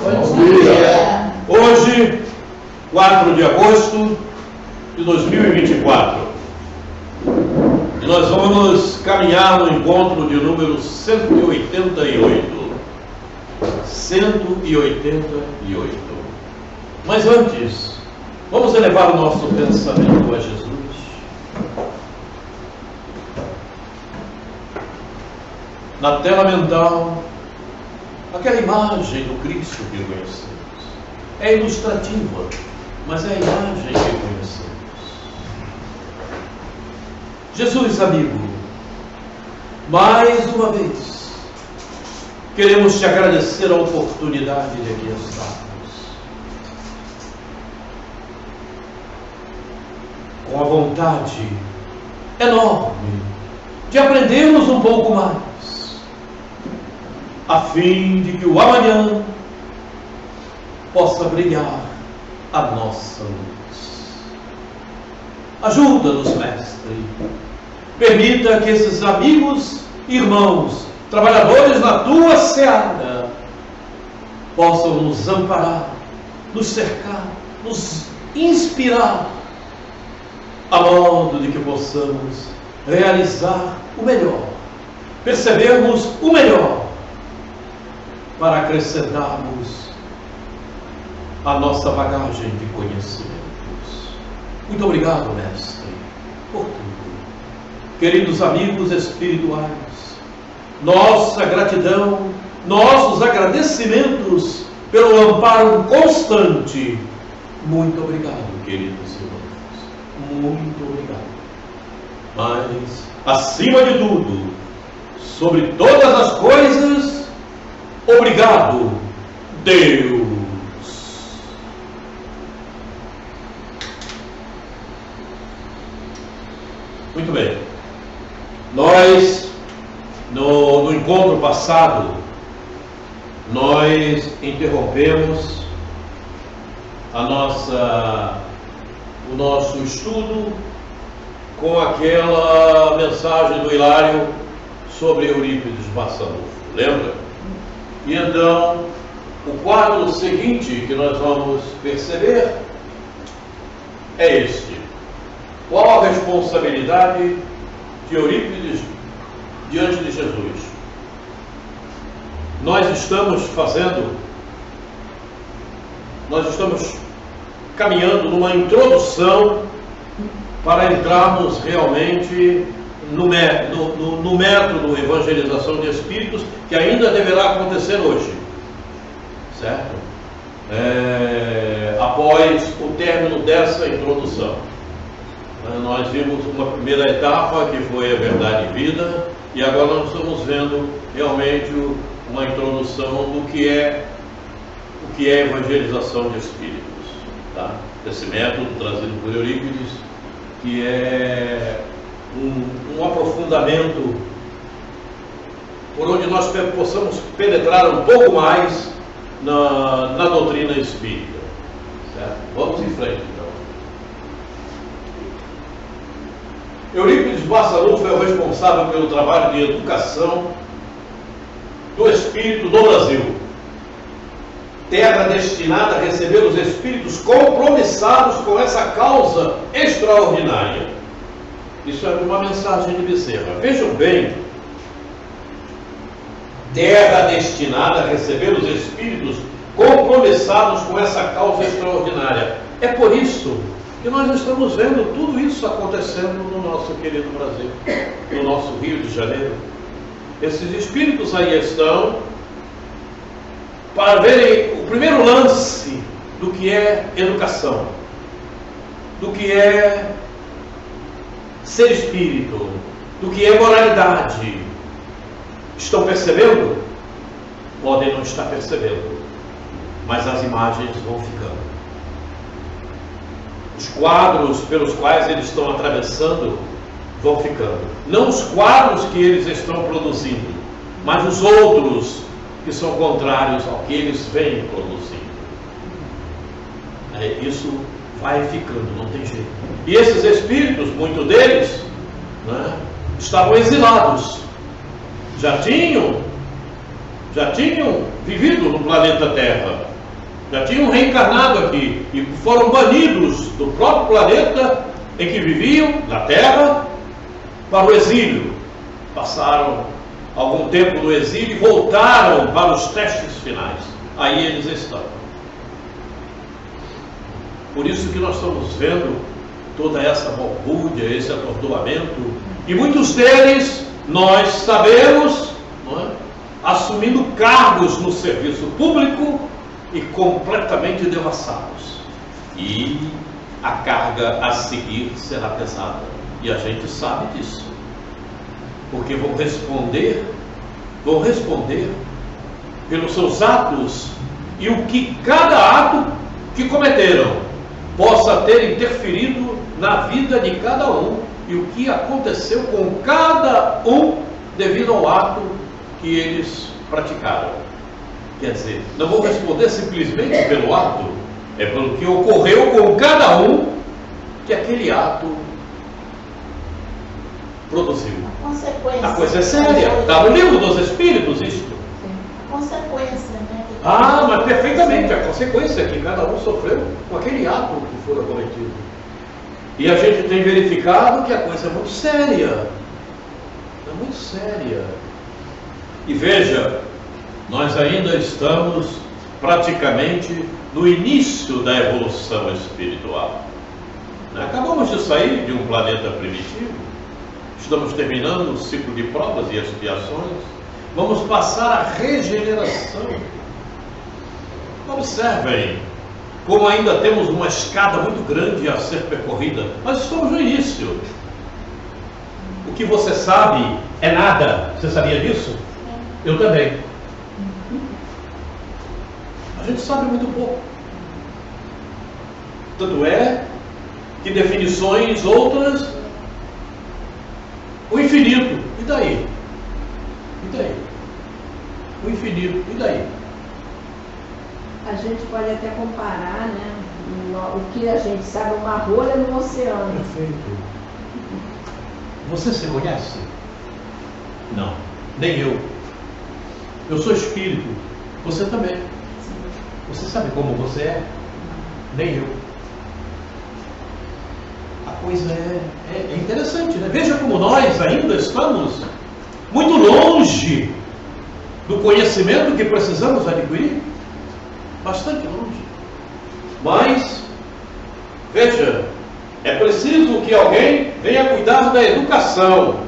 Bom dia! Hoje, 4 de agosto de 2024, e nós vamos caminhar no encontro de número 188. 188. Mas antes, vamos elevar o nosso pensamento a Jesus. Na tela mental, aquela imagem do Cristo que conhecemos. É ilustrativa, mas é a imagem que conhecemos. Jesus, amigo, mais uma vez, queremos te agradecer a oportunidade de aqui estarmos. Com a vontade enorme de aprendermos um pouco mais, a fim de que o amanhã possa brilhar a nossa luz. Ajuda-nos, Mestre. Permita que esses amigos, irmãos, trabalhadores na tua seara, possam nos amparar, nos cercar, nos inspirar, a modo de que possamos realizar o melhor, percebermos o melhor, para acrescentarmos a nossa bagagem de conhecimentos. Muito obrigado, Mestre, por tudo. Queridos amigos espirituais, nossa gratidão, nossos agradecimentos pelo amparo constante. Muito obrigado, queridos irmãos. Muito obrigado. Mas, acima de tudo, sobre todas as coisas, obrigado, Deus. Muito bem. Nós, no encontro passado, nós interrompemos o nosso estudo com aquela mensagem do Hilário sobre Eurípides Barçanufo. Lembra? E então, o quadro seguinte que nós vamos perceber é este. Qual a responsabilidade de Eurípides diante de Jesus? Nós estamos caminhando numa introdução para entrarmos realmente no método de evangelização de espíritos, que ainda deverá acontecer hoje, certo? Após o término dessa introdução, nós vimos uma primeira etapa que foi a verdade e vida, e agora nós estamos vendo realmente uma introdução do que é evangelização de espíritos, tá? Esse método trazido por Eurípides, que é um aprofundamento por onde nós possamos penetrar um pouco mais na doutrina espírita, certo? Vamos em frente, então. Eurípides Barçanufo é o responsável pelo trabalho de educação do espírito do Brasil, terra destinada a receber os espíritos compromissados com essa causa extraordinária. Isso é uma mensagem de Bezerra. Vejam bem, terra destinada a receber os espíritos compromissados com essa causa extraordinária. É por isso que nós estamos vendo tudo isso acontecendo no nosso querido Brasil, no nosso Rio de Janeiro. Esses espíritos aí estão para verem o primeiro lance do que é educação, do que é ser espírito, do que é moralidade. Estão percebendo? Podem não estar percebendo, mas as imagens vão ficando. Os quadros pelos quais eles estão atravessando vão ficando. Não os quadros que eles estão produzindo, mas os outros que são contrários ao que eles vêm produzindo. Isso vai ficando, não tem jeito. E esses espíritos, muitos deles, estavam exilados. Já já tinham vivido no planeta Terra, já tinham reencarnado aqui e foram banidos do próprio planeta em que viviam, na Terra, para o exílio. Passaram algum tempo no exílio e voltaram para os testes finais. Aí eles estão. Por isso que nós estamos vendo toda essa balbúrdia, esse atordoamento, e muitos deles, nós sabemos, não é? Assumindo cargos no serviço público e completamente devassados. E a carga a seguir será pesada. E a gente sabe disso. Porque vão responder pelos seus atos e o que cada ato que cometeram possa ter interferido na vida de cada um e o que aconteceu com cada um devido ao ato que eles praticaram. Quer dizer, não vou responder simplesmente pelo ato, é pelo que ocorreu com cada um que aquele ato produziu. A coisa é séria. Está no livro dos Espíritos isto. A consequência, né? Mas perfeitamente. A consequência que cada um sofreu com aquele ato que foi cometido. E a gente tem verificado que a coisa é muito séria. É muito séria. E veja, nós ainda estamos praticamente no início da evolução espiritual. Acabamos de sair de um planeta primitivo, estamos terminando o ciclo de provas e expiações, vamos passar a regeneração. Observem como ainda temos uma escada muito grande a ser percorrida. Nós estamos no início. O que você sabe é nada. Você sabia disso? Eu também. A gente sabe muito pouco. Tanto é que definições outras, o infinito, e daí? E daí? O infinito, e daí? A gente pode até comparar, né? O que a gente sabe, uma rolha no oceano. Perfeito. Você se conhece? Não, nem eu. Eu sou espírito, você também. Você sabe como você é? Nem eu. A coisa é interessante, né? Veja como nós ainda estamos muito longe do conhecimento que precisamos adquirir. Bastante longe. Mas, veja, é preciso que alguém venha cuidar da educação.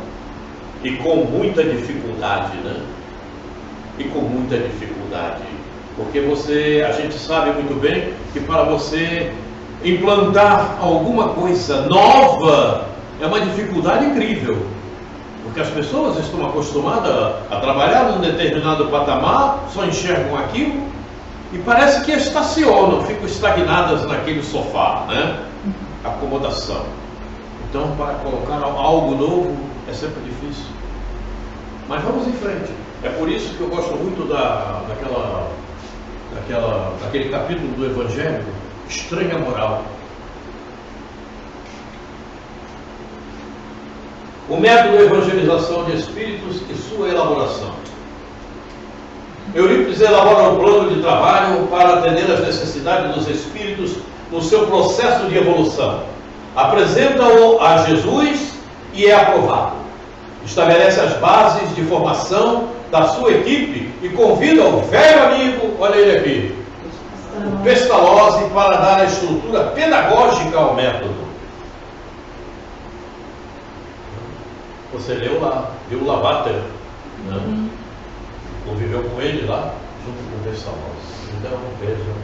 E com muita dificuldade, né? E com muita dificuldade. Porque a gente sabe muito bem que para você implantar alguma coisa nova é uma dificuldade incrível. Porque as pessoas estão acostumadas a trabalhar num determinado patamar, só enxergam aquilo e parece que estacionam, ficam estagnadas naquele sofá, né? Acomodação. Então, para colocar algo novo é sempre difícil. Mas vamos em frente. É por isso que eu gosto muito daquele capítulo do Evangelho, Estranha Moral. O método de evangelização de espíritos e sua elaboração. Eurípides elabora um plano de trabalho para atender às necessidades dos espíritos no seu processo de evolução. Apresenta-o a Jesus e é aprovado. Estabelece as bases de formação da sua equipe e convida o velho amigo, olha ele aqui, o Pestalozzi, para dar a estrutura pedagógica ao método. Você leu lá, viu o Lavater, né? Conviveu com ele lá, junto com o Pestalozzi. Então, vejam.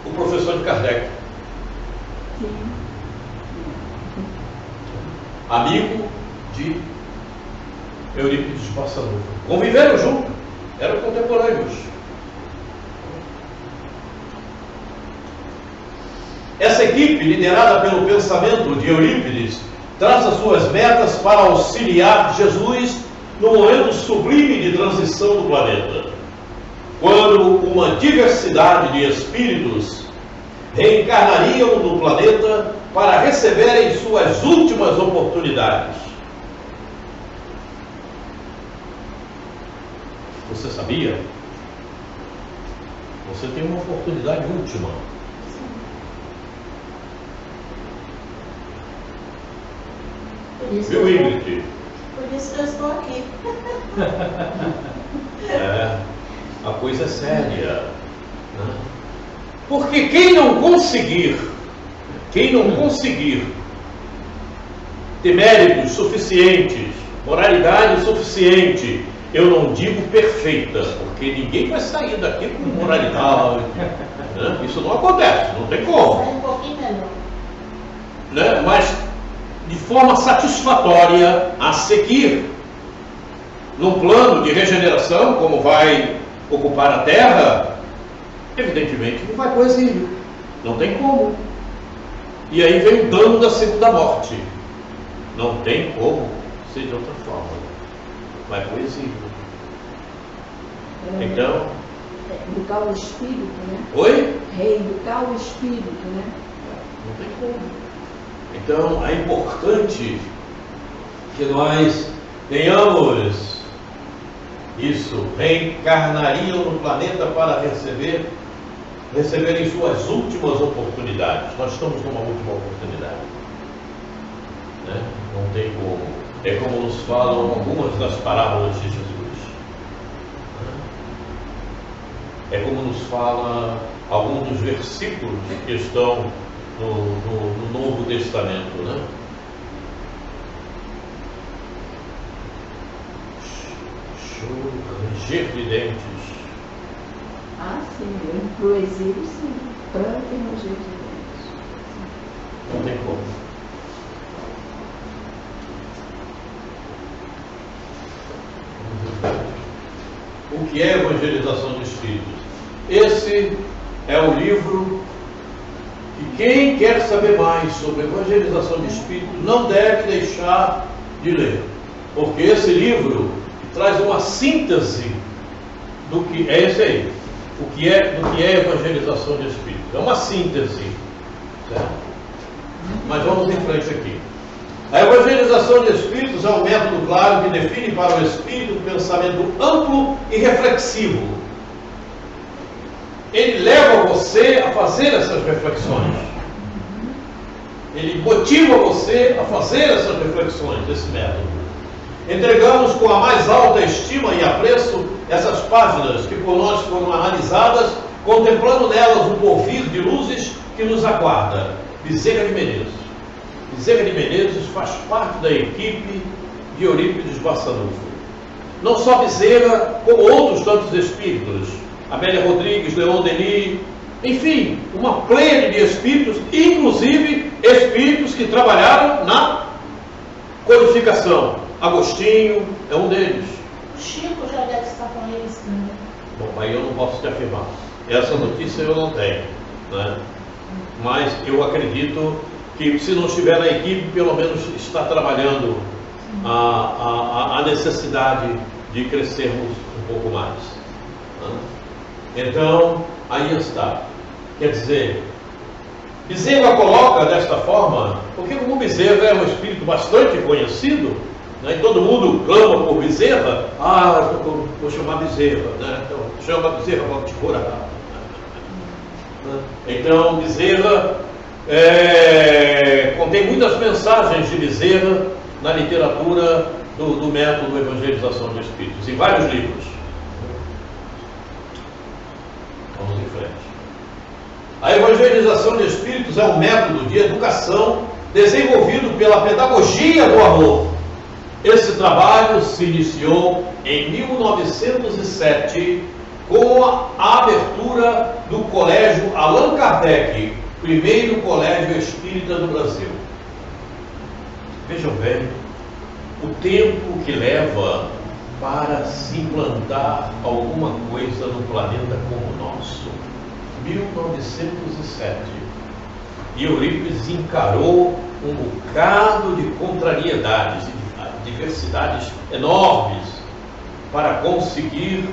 O professor de Kardec. Sim. Amigo de Eurípides de Barçanufo. Conviveram junto, eram contemporâneos. Essa equipe, liderada pelo pensamento de Eurípides, traça suas metas para auxiliar Jesus no momento sublime de transição do planeta, quando uma diversidade de espíritos reencarnariam no planeta para receberem suas últimas oportunidades. Você sabia? Você tem uma oportunidade última. Por isso Viu, que eu Ingrid? Por isso que eu estou aqui. A coisa é séria, né? Porque quem não conseguir ter méritos suficientes, moralidade suficiente, eu não digo perfeita, porque ninguém vai sair daqui com moralidade, né? Isso não acontece, não tem como, Sai um pouquinho melhor. né? Mas de forma satisfatória a seguir num plano de regeneração, como vai ocupar a terra, evidentemente não vai para o exílio, não tem como. E aí vem o dano da segunda morte, não tem como ser de outra forma, vai para o exílio. Então, Educar o espírito, né? oi? Reeducar o espírito, né? Não tem como. Então é importante que nós tenhamos isso, reencarnariam no planeta para receberem suas últimas oportunidades. Nós estamos numa última oportunidade, né? Não tem como. É como nos falam algumas das parábolas de Jesus. É como nos fala alguns dos versículos que estão no Novo Testamento, né? Ranger de dentes. Ah, sim, para o exílio, sim. Pranto e ranger de dentes. Não tem como. O que é evangelização de espíritos? Esse é o livro que quem quer saber mais sobre evangelização de espíritos não deve deixar de ler, porque esse livro traz uma síntese do que é esse aí, do que é evangelização de espíritos. É uma síntese, certo? Mas vamos em frente aqui. A evangelização de espíritos é um método claro que define para o espírito um pensamento amplo e reflexivo. Ele leva você a fazer essas reflexões. Ele motiva você a fazer essas reflexões, esse método. Entregamos com a mais alta estima e apreço essas páginas que por nós foram analisadas, contemplando nelas um porvir de luzes que nos aguarda. Bezerra de Menezes. Bezerra de Menezes faz parte da equipe de Eurípides Barçanufo. Não só Bezerra, como outros tantos espíritos. Amélia Rodrigues, Leon Denis, enfim, uma plena de espíritos, inclusive espíritos que trabalharam na codificação. Agostinho é um deles. O Chico já deve estar com eles também. Bom, aí eu não posso te afirmar. Essa notícia eu não tenho, né? Mas eu acredito que se não estiver na equipe, pelo menos está trabalhando a necessidade de crescermos um pouco mais, né? Então, aí está. Quer dizer, Bezerra coloca desta forma, porque como Bezerra é um espírito bastante conhecido, né, e todo mundo clama por Bezerra, vou chamar Bezerra, né? Então, chama Bezerra, vou te curar. Então, Bezerra contém muitas mensagens de Bezerra na literatura do método de evangelização de espíritos, em vários livros. Vamos em frente. A evangelização de espíritos é um método de educação desenvolvido pela pedagogia do amor. Esse trabalho se iniciou em 1907 com a abertura do Colégio Allan Kardec, primeiro colégio espírita do Brasil. Vejam bem, o tempo que leva para se implantar alguma coisa no planeta como o nosso. 1907. E Eurípides encarou um bocado de contrariedades, de diversidades enormes para conseguir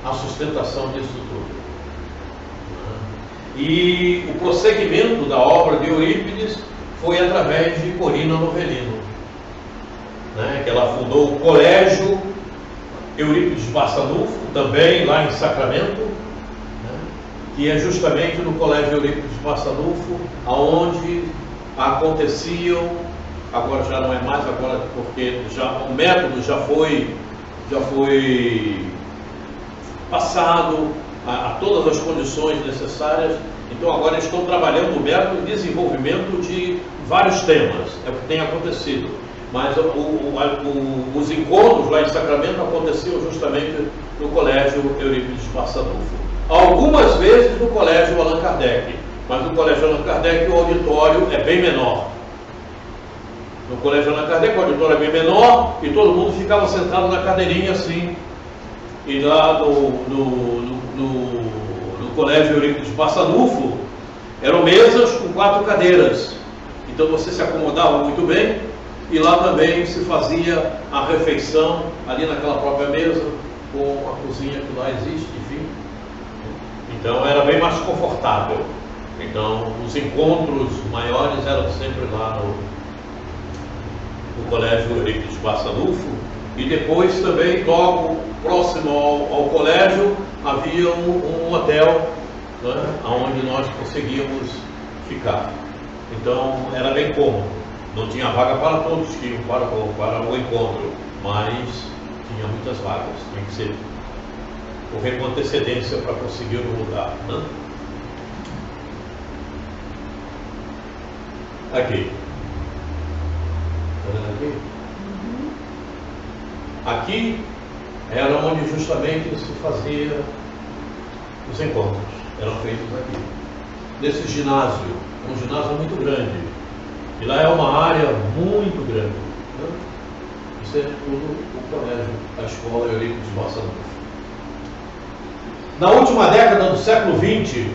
a sustentação disso tudo. E o prosseguimento da obra de Eurípides foi através de Corina Novellino, né, que ela fundou o Colégio Eurípides Barçanufo, também lá em Sacramento, né? Que é justamente no Colégio Eurípides Barçanufo, aonde aconteciam, agora já não é mais, agora porque o método já foi passado a todas as condições necessárias. Então agora estou trabalhando o método de desenvolvimento de vários temas, é o que tem acontecido. Mas os encontros lá em Sacramento aconteciam justamente no Colégio Eurípides Barçanufo. Algumas vezes no Colégio Allan Kardec, mas no Colégio Allan Kardec o auditório é bem menor. No Colégio Allan Kardec o auditório é bem menor e todo mundo ficava sentado na cadeirinha assim. E lá no Colégio Eurípides Barçanufo eram mesas com 4 cadeiras. Então você se acomodava muito bem. E lá também se fazia a refeição, ali naquela própria mesa, com a cozinha que lá existe, enfim. Então era bem mais confortável. Então os encontros maiores eram sempre lá no Colégio Eurípides Barçanufo. E depois também, logo próximo ao colégio, havia um hotel, né, onde nós conseguíamos ficar. Então era bem cômodo. Não tinha vaga para todos que iam para o encontro, mas tinha muitas vagas. Tinha que ser correr com antecedência para conseguir o lugar, né? Aqui. Está vendo aqui? Aqui era onde justamente se fazia os encontros. Eram feitos aqui. Nesse ginásio, um ginásio muito grande. E lá é uma área muito grande, né? Isso é tudo o colégio, a escola Eurípides Barçanufo. Na última década do século XX,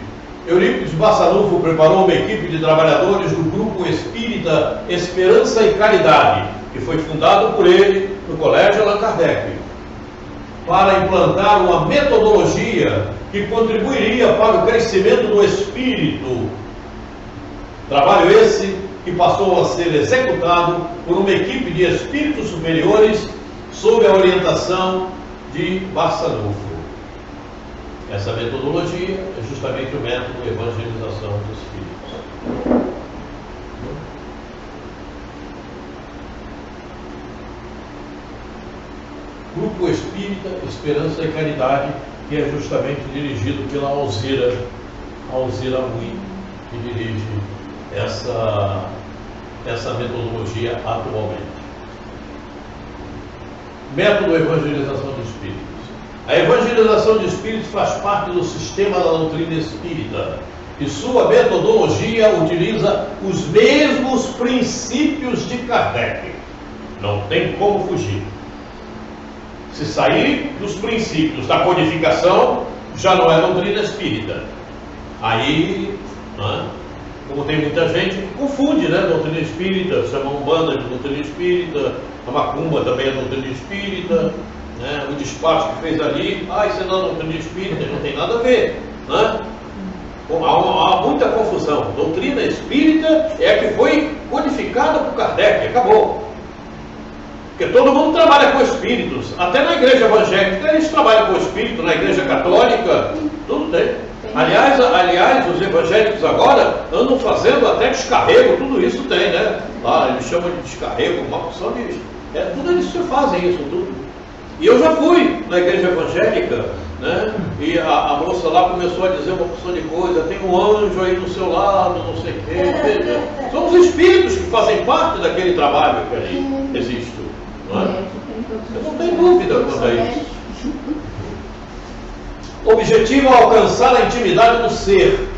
Eurípides Barçanufo preparou uma equipe de trabalhadores do Grupo Espírita Esperança e Caridade, que foi fundado por ele no Colégio Allan Kardec, para implantar uma metodologia que contribuiria para o crescimento do espírito. Trabalho esse que passou a ser executado por uma equipe de espíritos superiores sob a orientação de Barçanufo. Essa metodologia é justamente o método de evangelização dos espíritos. Grupo Espírita, Esperança e Caridade, que é justamente dirigido pela Alzira Rui, que dirige essa metodologia atualmente. Método de evangelização de espíritos. A evangelização de espíritos faz parte do sistema da doutrina espírita e sua metodologia utiliza os mesmos princípios de Kardec. Não tem como fugir. Se sair dos princípios da codificação, já não é doutrina espírita. Aí, como tem muita gente que confunde, né? Doutrina espírita, chama Umbanda de doutrina espírita, a Macumba também é doutrina espírita, né? O despacho que fez ali, isso não é doutrina espírita, não tem nada a ver, né? Há muita confusão. Doutrina espírita é a que foi codificada por Kardec, acabou. Porque todo mundo trabalha com espíritos, até na igreja evangélica eles trabalham com espírito, na igreja católica, tudo tem. Aliás, os evangélicos agora andam fazendo até descarrego, tudo isso tem, né? Lá eles chamam de descarrego, uma porção de... tudo eles fazem isso, tudo. E eu já fui na igreja evangélica, né? E a moça lá começou a dizer uma porção de coisa, tem um anjo aí do seu lado, não sei o quê. São os espíritos que fazem parte daquele trabalho que ali existe. Não é? Eu não tenho dúvida quanto a isso. O objetivo é alcançar a intimidade do ser,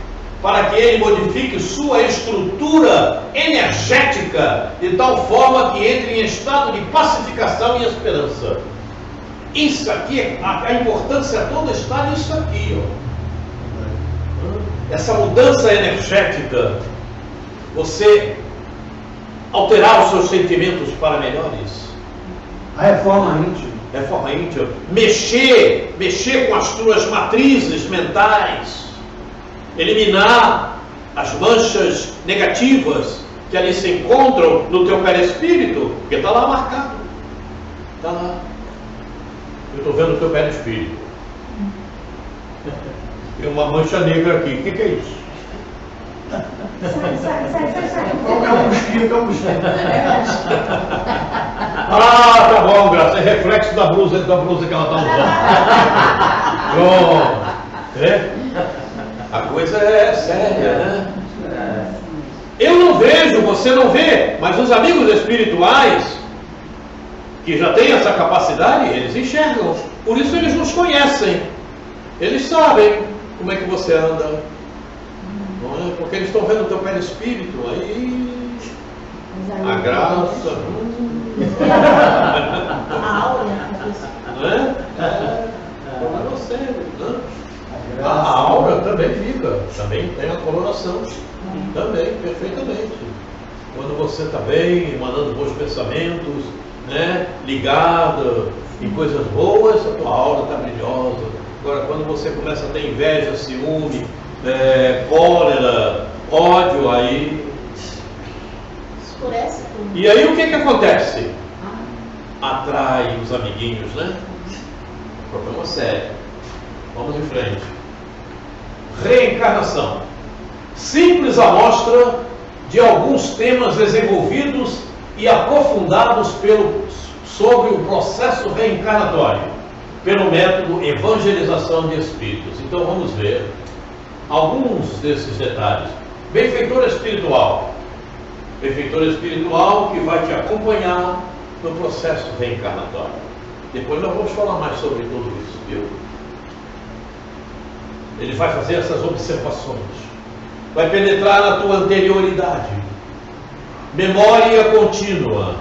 para que ele modifique sua estrutura energética de tal forma que entre em estado de pacificação e esperança. Isso aqui, a importância toda está nisso aqui, ó. Essa mudança energética, você alterar os seus sentimentos para melhores. A reforma íntima. Reforma íntima. Mexer com as tuas matrizes mentais. Eliminar as manchas negativas que ali se encontram no teu perispírito, porque está lá marcado. Está lá. Eu estou vendo o teu perispírito. Tem uma mancha negra aqui. O que é isso? Sai. Qual que é o mosquito? É o mosquito. Ah, tá bom, Graça. É reflexo da blusa que ela está usando. Pronto. É? A coisa é séria, né? Eu não vejo, você não vê, mas os amigos espirituais que já têm essa capacidade, eles enxergam. Por isso eles nos conhecem. Eles sabem como é que você anda. Não é? Porque eles estão vendo o teu perispírito. Aí a graça. A aura, professor. Não é? É você, né? A aura também fica. Também tem a coloração. Também, perfeitamente. Quando você está bem, emanando bons pensamentos, né? Ligado em coisas boas, a tua aura está brilhosa. Agora, quando você começa a ter inveja, ciúme, cólera, ódio, aí... Escurece tudo. E aí o que acontece? Atrai os amiguinhos, né? Problema sério. Vamos em frente. Reencarnação. Simples amostra de alguns temas desenvolvidos e aprofundados sobre o processo reencarnatório, pelo método evangelização de espíritos. Então vamos ver alguns desses detalhes. Benfeitor espiritual. Benfeitor espiritual que vai te acompanhar no processo reencarnatório. Depois nós vamos falar mais sobre tudo isso, viu? Ele vai fazer essas observações. Vai penetrar na tua anterioridade. Memória contínua.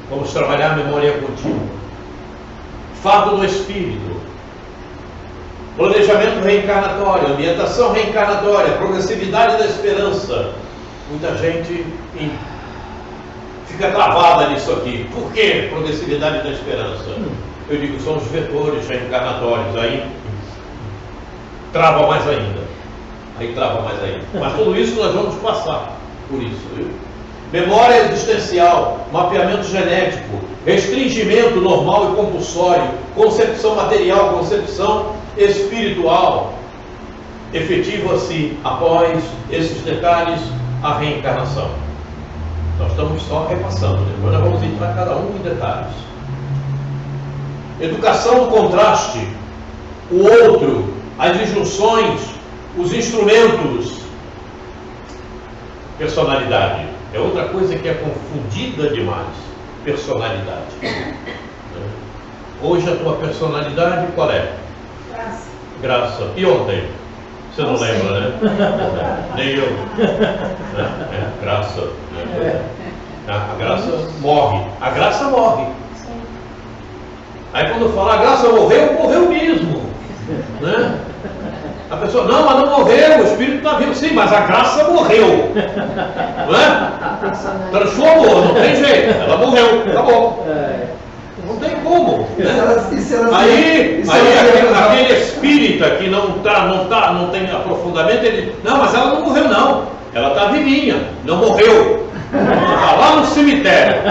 Vamos trabalhar a memória contínua. Fato do espírito. Planejamento reencarnatório, ambientação reencarnatória, progressividade da esperança. Muita gente fica travada nisso aqui. Por que progressividade da esperança? Eu digo, são os vetores reencarnatórios. Aí trava mais ainda. Mas tudo isso nós vamos passar por isso, viu? Memória existencial, mapeamento genético, restringimento normal e compulsório, concepção material, concepção espiritual. Efetiva-se após esses detalhes a reencarnação. Nós estamos só repassando, depois nós vamos entrar cada um em detalhes. Educação do contraste, o outro, as disjunções, os instrumentos. Personalidade é outra coisa que é confundida demais. Personalidade. Hoje a tua personalidade qual é? Graça. Graça. E ontem? Você não lembra, né? Nem eu. Graça. A graça morre. A graça morre. Sim. Aí quando fala a graça morreu, morreu mesmo. Né? A pessoa, não, mas não morreu, o espírito está vivo. Sim, mas a graça morreu. Não é? Transformou, não tem jeito. Ela morreu, acabou. Não tem como. Né? Aí aquele espírita que não tem aprofundamento, ele, não, mas ela não morreu não. Ela está vivinha, não morreu. Está lá no cemitério.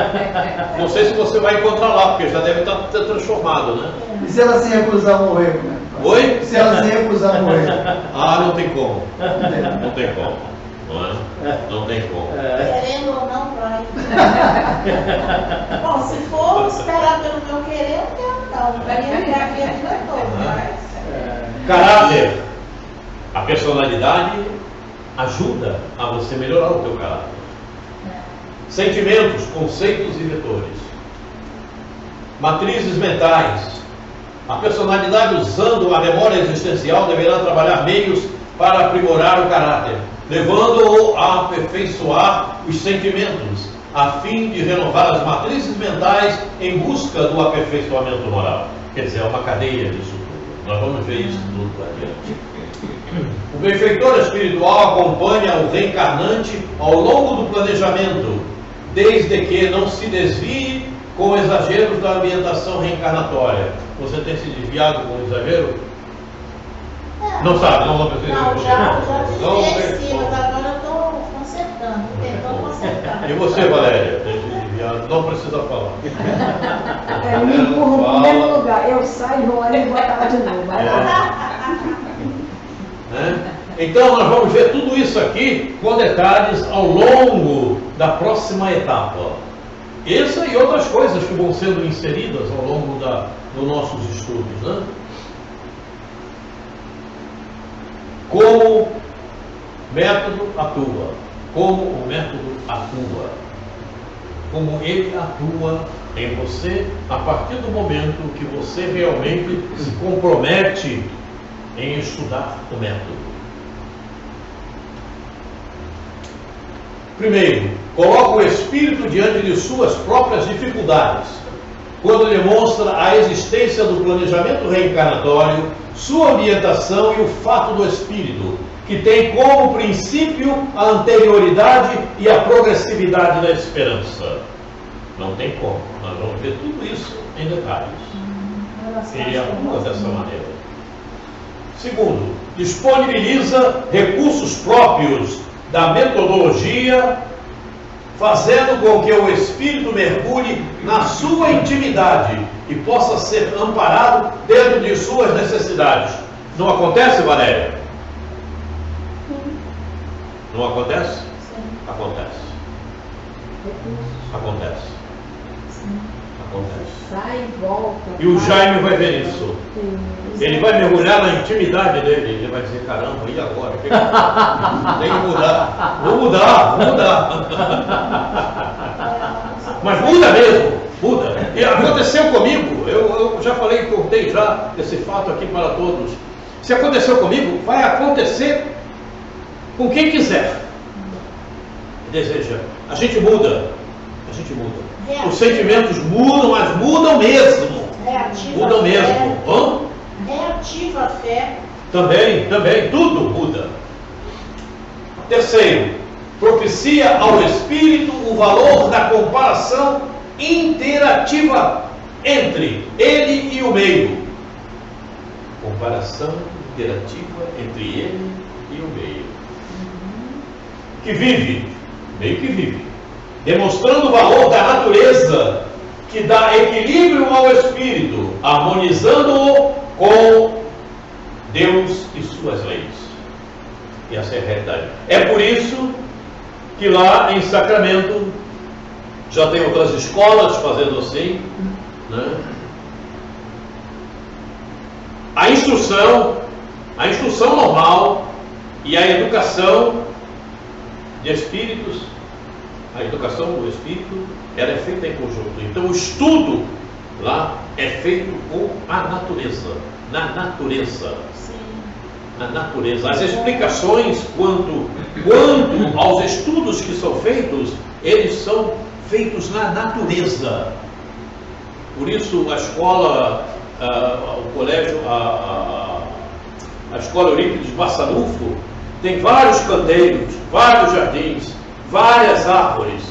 Não sei se você vai encontrar lá, porque já deve estar transformado, né? E se ela se recusar a morrer? Oi? Se ela se recusar a morrer? Ah, não tem como. Não tem como. Não é? Não tem como. Querendo ou não, vai. Bom, se for esperar pelo meu querer, não. Vai me entrar aqui a vida toda. Mas... Caráter. A personalidade ajuda a você melhorar o teu caráter. Sentimentos, conceitos e vetores. Matrizes mentais. A personalidade, usando a memória existencial, deverá trabalhar meios para aprimorar o caráter, levando-o a aperfeiçoar os sentimentos, a fim de renovar as matrizes mentais em busca do aperfeiçoamento moral. Quer dizer, é uma cadeia disso tudo. Nós vamos ver isso tudo adiante. O benfeitor espiritual acompanha o reencarnante ao longo do planejamento, desde que não se desvie com exageros da ambientação reencarnatória. Você tem se desviado com exagero? Não sabe, não precisa. Não, já desviei sim, mas agora eu estou consertando, tentando consertar. E você, Valéria, tem se desviado? Não precisa falar. Me empurram para o mesmo lugar. Eu saio, vou lá e boto ela de novo. Vai lá. Então nós vamos ver tudo isso aqui com detalhes ao longo da próxima etapa. Essa e outras coisas que vão sendo inseridas ao longo dos nossos estudos, né? Como método atua, como o método atua, como ele atua em você a partir do momento que você realmente se compromete em estudar o método. Primeiro, coloca o espírito diante de suas próprias dificuldades, quando demonstra a existência do planejamento reencarnatório, sua ambientação e o fato do espírito, que tem como princípio a anterioridade e a progressividade da esperança. Não tem como, nós vamos ver tudo isso em detalhes. Ele atua dessa maneira. Segundo, disponibiliza recursos próprios da metodologia, fazendo com que o espírito mergulhe na sua intimidade e possa ser amparado dentro de suas necessidades. Não acontece, Valéria? Não acontece? Sim. Acontece. Acontece. Sim. Acontece. Sai e volta. E o Jaime vai ver isso. Sim. Ele vai mergulhar na intimidade dele. Ele vai dizer, caramba, e agora? Tem que mudar. Vou mudar. Mas muda mesmo. Muda. E aconteceu comigo. Eu já falei, contei já esse fato aqui para todos. Se aconteceu comigo, vai acontecer com quem quiser. Deseja. A gente muda. A gente muda. Os sentimentos mudam, mas mudam mesmo. Reativa Mudam a fé. mesmo. Hã? Reativa a fé. Também, tudo muda. Terceiro, propicia ao espírito o valor da comparação interativa entre ele e o meio. Comparação interativa entre ele e o meio. Que vive, meio que vive, demonstrando o valor da natureza que dá equilíbrio ao espírito, harmonizando-o com Deus e suas leis. E essa é a realidade. É por isso que lá em Sacramento já tem outras escolas fazendo assim, né? A instrução normal e a educação de espíritos, a educação do espírito, ela é feita em conjunto. Então o estudo lá é feito com a natureza, na natureza. Sim. Na natureza. As explicações quanto aos estudos que são feitos, eles são feitos na natureza. Por isso a escola, o colégio, a escola Eurípides Barçanufo tem vários canteiros, vários jardins, várias árvores.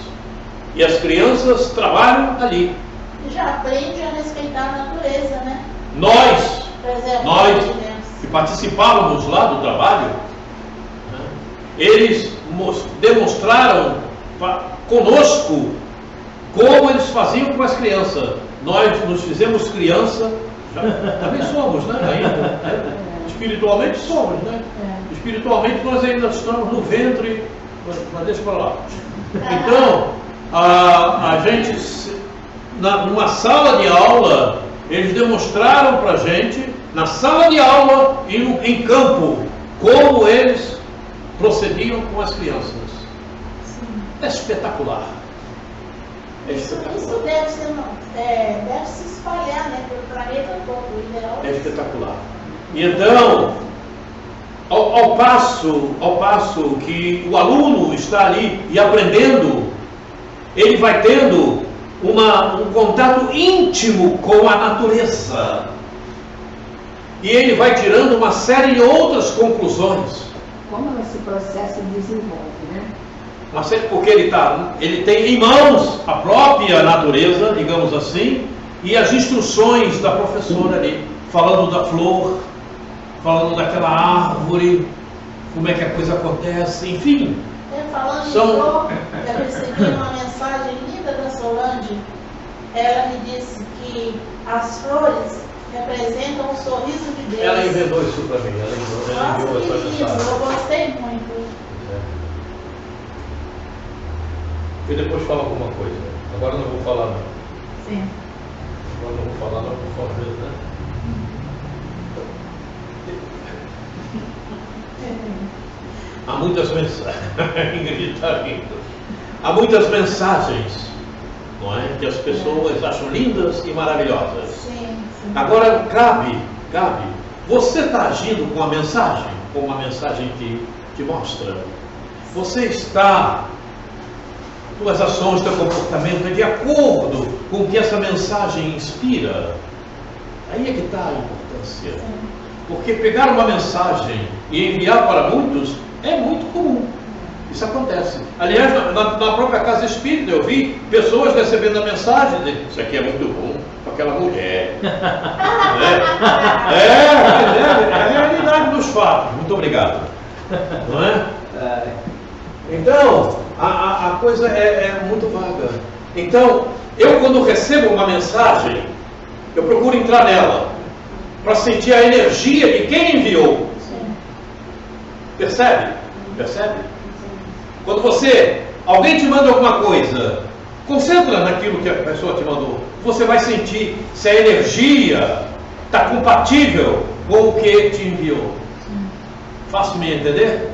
E as crianças trabalham ali. E já aprende a respeitar a natureza, né? Nós Por exemplo, que participávamos lá do trabalho, né, eles demonstraram conosco como eles faziam com as crianças. Nós nos fizemos criança, também somos, né? Ainda, né? Espiritualmente somos, né? Espiritualmente nós ainda estamos no ventre, mas deixa para lá. Então, a gente, numa sala de aula, eles demonstraram para a gente, na sala de aula e em campo, como eles procediam com as crianças. É espetacular. É espetacular. Isso deve se espalhar, né, pelo planeta todo. O ideal É espetacular. E então, ao passo que o aluno está ali e aprendendo, ele vai tendo um contato íntimo com a natureza. E ele vai tirando uma série de outras conclusões. Como esse processo desenvolve, né? Porque ele tem em mãos a própria natureza, digamos assim, e as instruções da professora ali, falando da flor, falando daquela árvore, como é que a coisa acontece, enfim. Falando São- em flor, eu recebi uma mensagem linda da Solange ela me disse que as flores representam o sorriso de Deus. Ela inventou isso para mim, ela enviou Nossa, essa que lindo, mensagem. eu gostei muito. E depois fala alguma coisa. Agora não vou falar não. Sim. Agora não vou falar não, por favor, né? Há muitas mensagens. Ingrid está rindo. Há muitas mensagens, não é? Que as pessoas acham lindas e maravilhosas. Sim, sim. Agora cabe. Você está agindo com a mensagem, como a mensagem te mostra. Você está, tuas ações, teu comportamento é de acordo com o que essa mensagem inspira. Aí é que está a importância. Porque pegar uma mensagem e enviar para muitos é muito comum. Isso acontece. Aliás, na própria casa espírita eu vi pessoas recebendo a mensagem de isso aqui é muito bom para aquela mulher. É a realidade dos fatos. Muito obrigado. Não é? Então, a coisa é muito vaga. Então, eu quando recebo uma mensagem, eu procuro entrar nela para sentir a energia de quem enviou. Percebe? Quando alguém te manda alguma coisa, concentra naquilo que a pessoa te mandou. Você vai sentir se a energia está compatível com o que te enviou. Faço-me entender?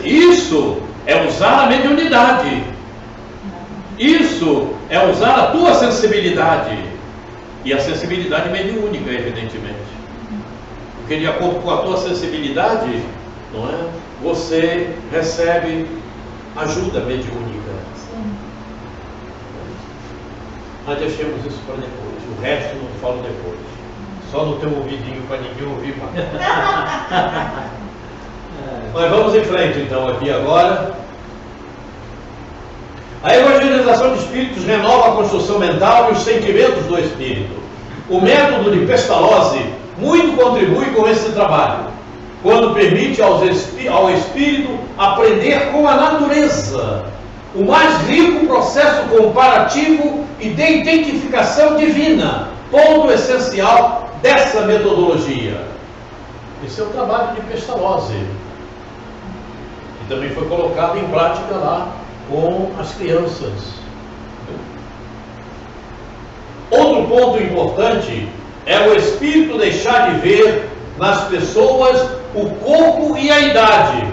Isso é usar a mediunidade. Isso é usar a tua sensibilidade. E a sensibilidade mediúnica, evidentemente. Porque de acordo com a tua sensibilidade, não é? Você recebe ajuda mediúnica. Sim. Mas deixemos isso para depois. O resto não falo depois. Só no teu ouvidinho para ninguém ouvir mais. Mas vamos em frente então aqui agora. A evangelização de espíritos renova a construção mental e os sentimentos do espírito. O método de Pestalozzi muito contribui com esse trabalho, quando permite ao espírito aprender com a natureza, o mais rico processo comparativo e de identificação divina, ponto essencial dessa metodologia. Esse é o trabalho de Pestalozzi, que também foi colocado em prática lá com as crianças. Outro ponto importante é o espírito deixar de ver nas pessoas o corpo e a idade,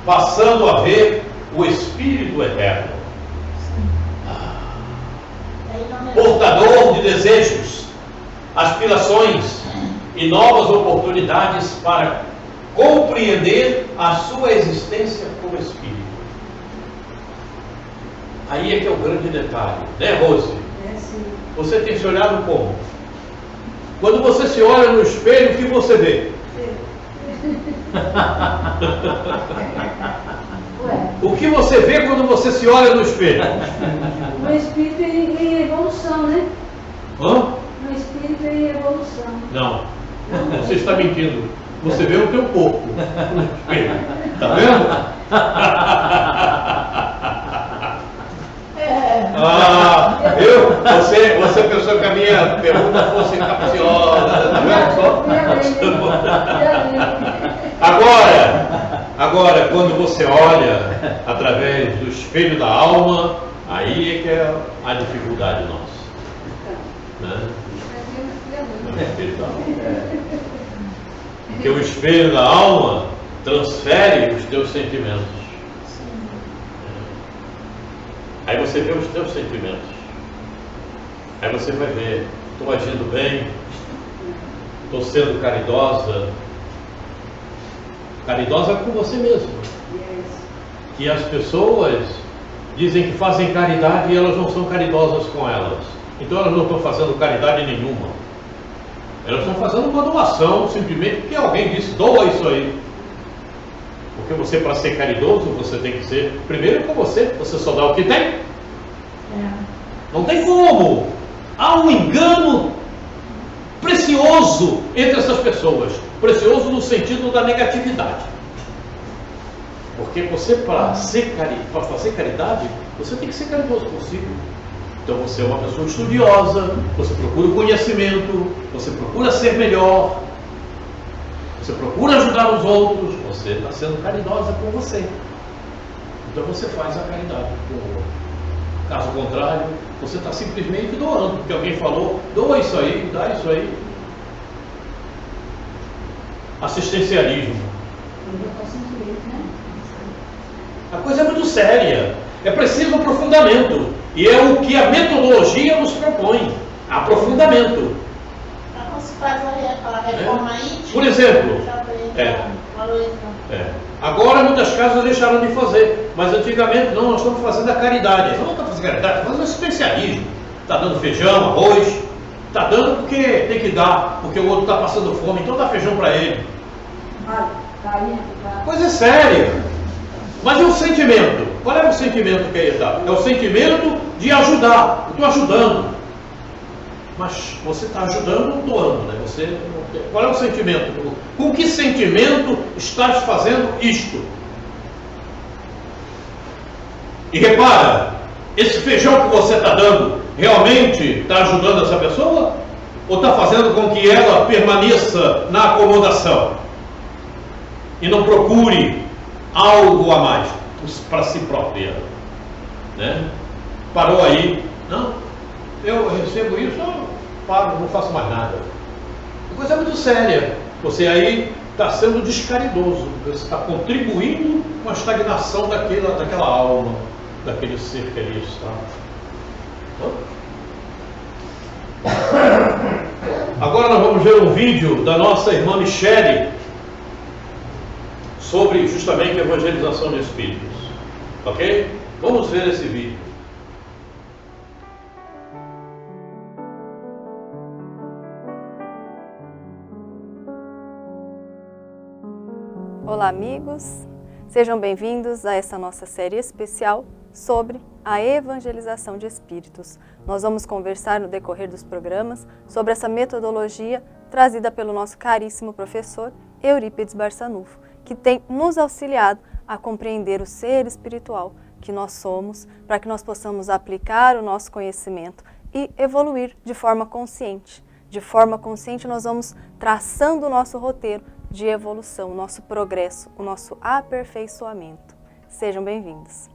passando a ver o espírito eterno, portador de desejos, aspirações e novas oportunidades para compreender a sua existência como espírito. Aí é que é o grande detalhe, né, Rose? Você tem se olhado como? Quando você se olha no espelho, o que você vê? O que você vê quando você se olha no espelho? O espírito em evolução, né? Hã? O espírito em evolução. Não, você está mentindo. Você vê o teu corpo no espelho. Está vendo? Você pensou que a minha pergunta fosse capciosa, tá vendo só? Agora, quando você olha através do espelho da alma, aí é que é a dificuldade nossa. Né? No espelho da alma. Porque o espelho da alma transfere os teus sentimentos. Aí você vê os teus sentimentos. Aí você vai ver, estou agindo bem, estou sendo caridosa. Caridosa com você mesmo. Que as pessoas dizem que fazem caridade e elas não são caridosas com elas. Então elas não estão fazendo caridade nenhuma. Elas estão fazendo uma doação, simplesmente porque alguém disse, doa isso aí. Porque você, para ser caridoso, você tem que ser primeiro com você só dá o que tem. Não tem como. Há um engano precioso entre essas pessoas. Precioso no sentido da negatividade. Porque você, para fazer caridade, você tem que ser caridoso consigo. Então você é uma pessoa estudiosa, você procura o conhecimento, você procura ser melhor, você procura ajudar os outros, você está sendo caridosa com você. Então você faz a caridade com o outro. Caso contrário, você está simplesmente doando, porque alguém falou, doa isso aí, dá isso aí. Assistencialismo. A coisa é muito séria. É preciso aprofundamento. E é o que a metodologia nos propõe. Aprofundamento. Quando se faz a reforma íntima, Por exemplo, valoriza. Agora muitas casas deixaram de fazer, mas antigamente não, nós estamos fazendo a caridade. Não estamos fazendo caridade, estamos fazendo assistencialismo. Está dando feijão, arroz, está dando porque tem que dar, porque o outro está passando fome, então dá feijão para ele. Coisa séria. Mas e o sentimento? Qual é o sentimento que ele dá? É o sentimento de ajudar. Eu estou ajudando. Mas você está ajudando ou doando, né? Qual é o sentimento? Com que sentimento estás fazendo isto? E repara, esse feijão que você está dando realmente está ajudando essa pessoa? Ou está fazendo com que ela permaneça na acomodação e não procure algo a mais para si própria, né? Parou aí, não? Eu recebo isso, eu paro, não faço mais nada. A coisa é muito séria. Você aí está sendo descaridoso, você está contribuindo com a estagnação daquela alma, daquele ser que ali está. Agora nós vamos ver um vídeo da nossa irmã Michele sobre justamente a evangelização de espíritos. Ok? Vamos ver esse vídeo. Olá, amigos! Sejam bem-vindos a essa nossa série especial sobre a evangelização de espíritos. Nós vamos conversar no decorrer dos programas sobre essa metodologia trazida pelo nosso caríssimo professor Eurípides Barçanufo, que tem nos auxiliado a compreender o ser espiritual que nós somos, para que nós possamos aplicar o nosso conhecimento e evoluir de forma consciente. De forma consciente, nós vamos traçando o nosso roteiro de evolução, o nosso progresso, o nosso aperfeiçoamento. Sejam bem-vindos.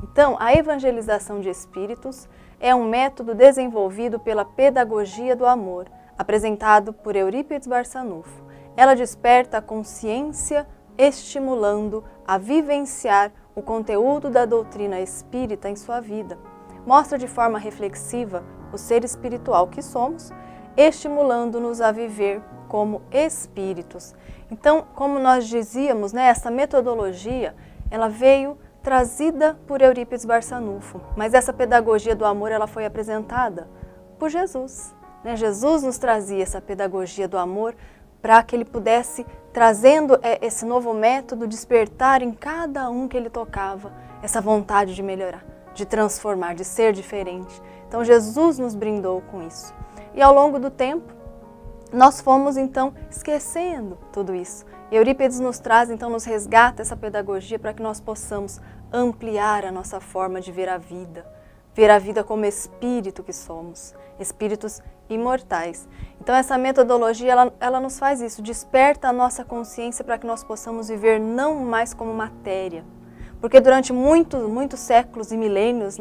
Então, a evangelização de espíritos é um método desenvolvido pela pedagogia do amor, apresentado por Eurípides Barçanufo. Ela desperta a consciência, estimulando a vivenciar o conteúdo da doutrina espírita em sua vida. Mostra de forma reflexiva o ser espiritual que somos, estimulando-nos a viver como espíritos. Então, como nós dizíamos, essa metodologia, ela veio trazida por Eurípides Barçanufo, mas essa pedagogia do amor, ela foi apresentada por Jesus. Jesus nos trazia essa pedagogia do amor para que ele pudesse, trazendo esse novo método, despertar em cada um que ele tocava essa vontade de melhorar, de transformar, de ser diferente. Então Jesus nos brindou com isso. E ao longo do tempo, nós fomos então esquecendo tudo isso. E Eurípides nos traz, então nos resgata essa pedagogia para que nós possamos ampliar a nossa forma de ver a vida como espírito que somos, espíritos imortais. Então essa metodologia, ela nos faz isso, desperta a nossa consciência para que nós possamos viver não mais como matéria. Porque durante muitos séculos e milênios,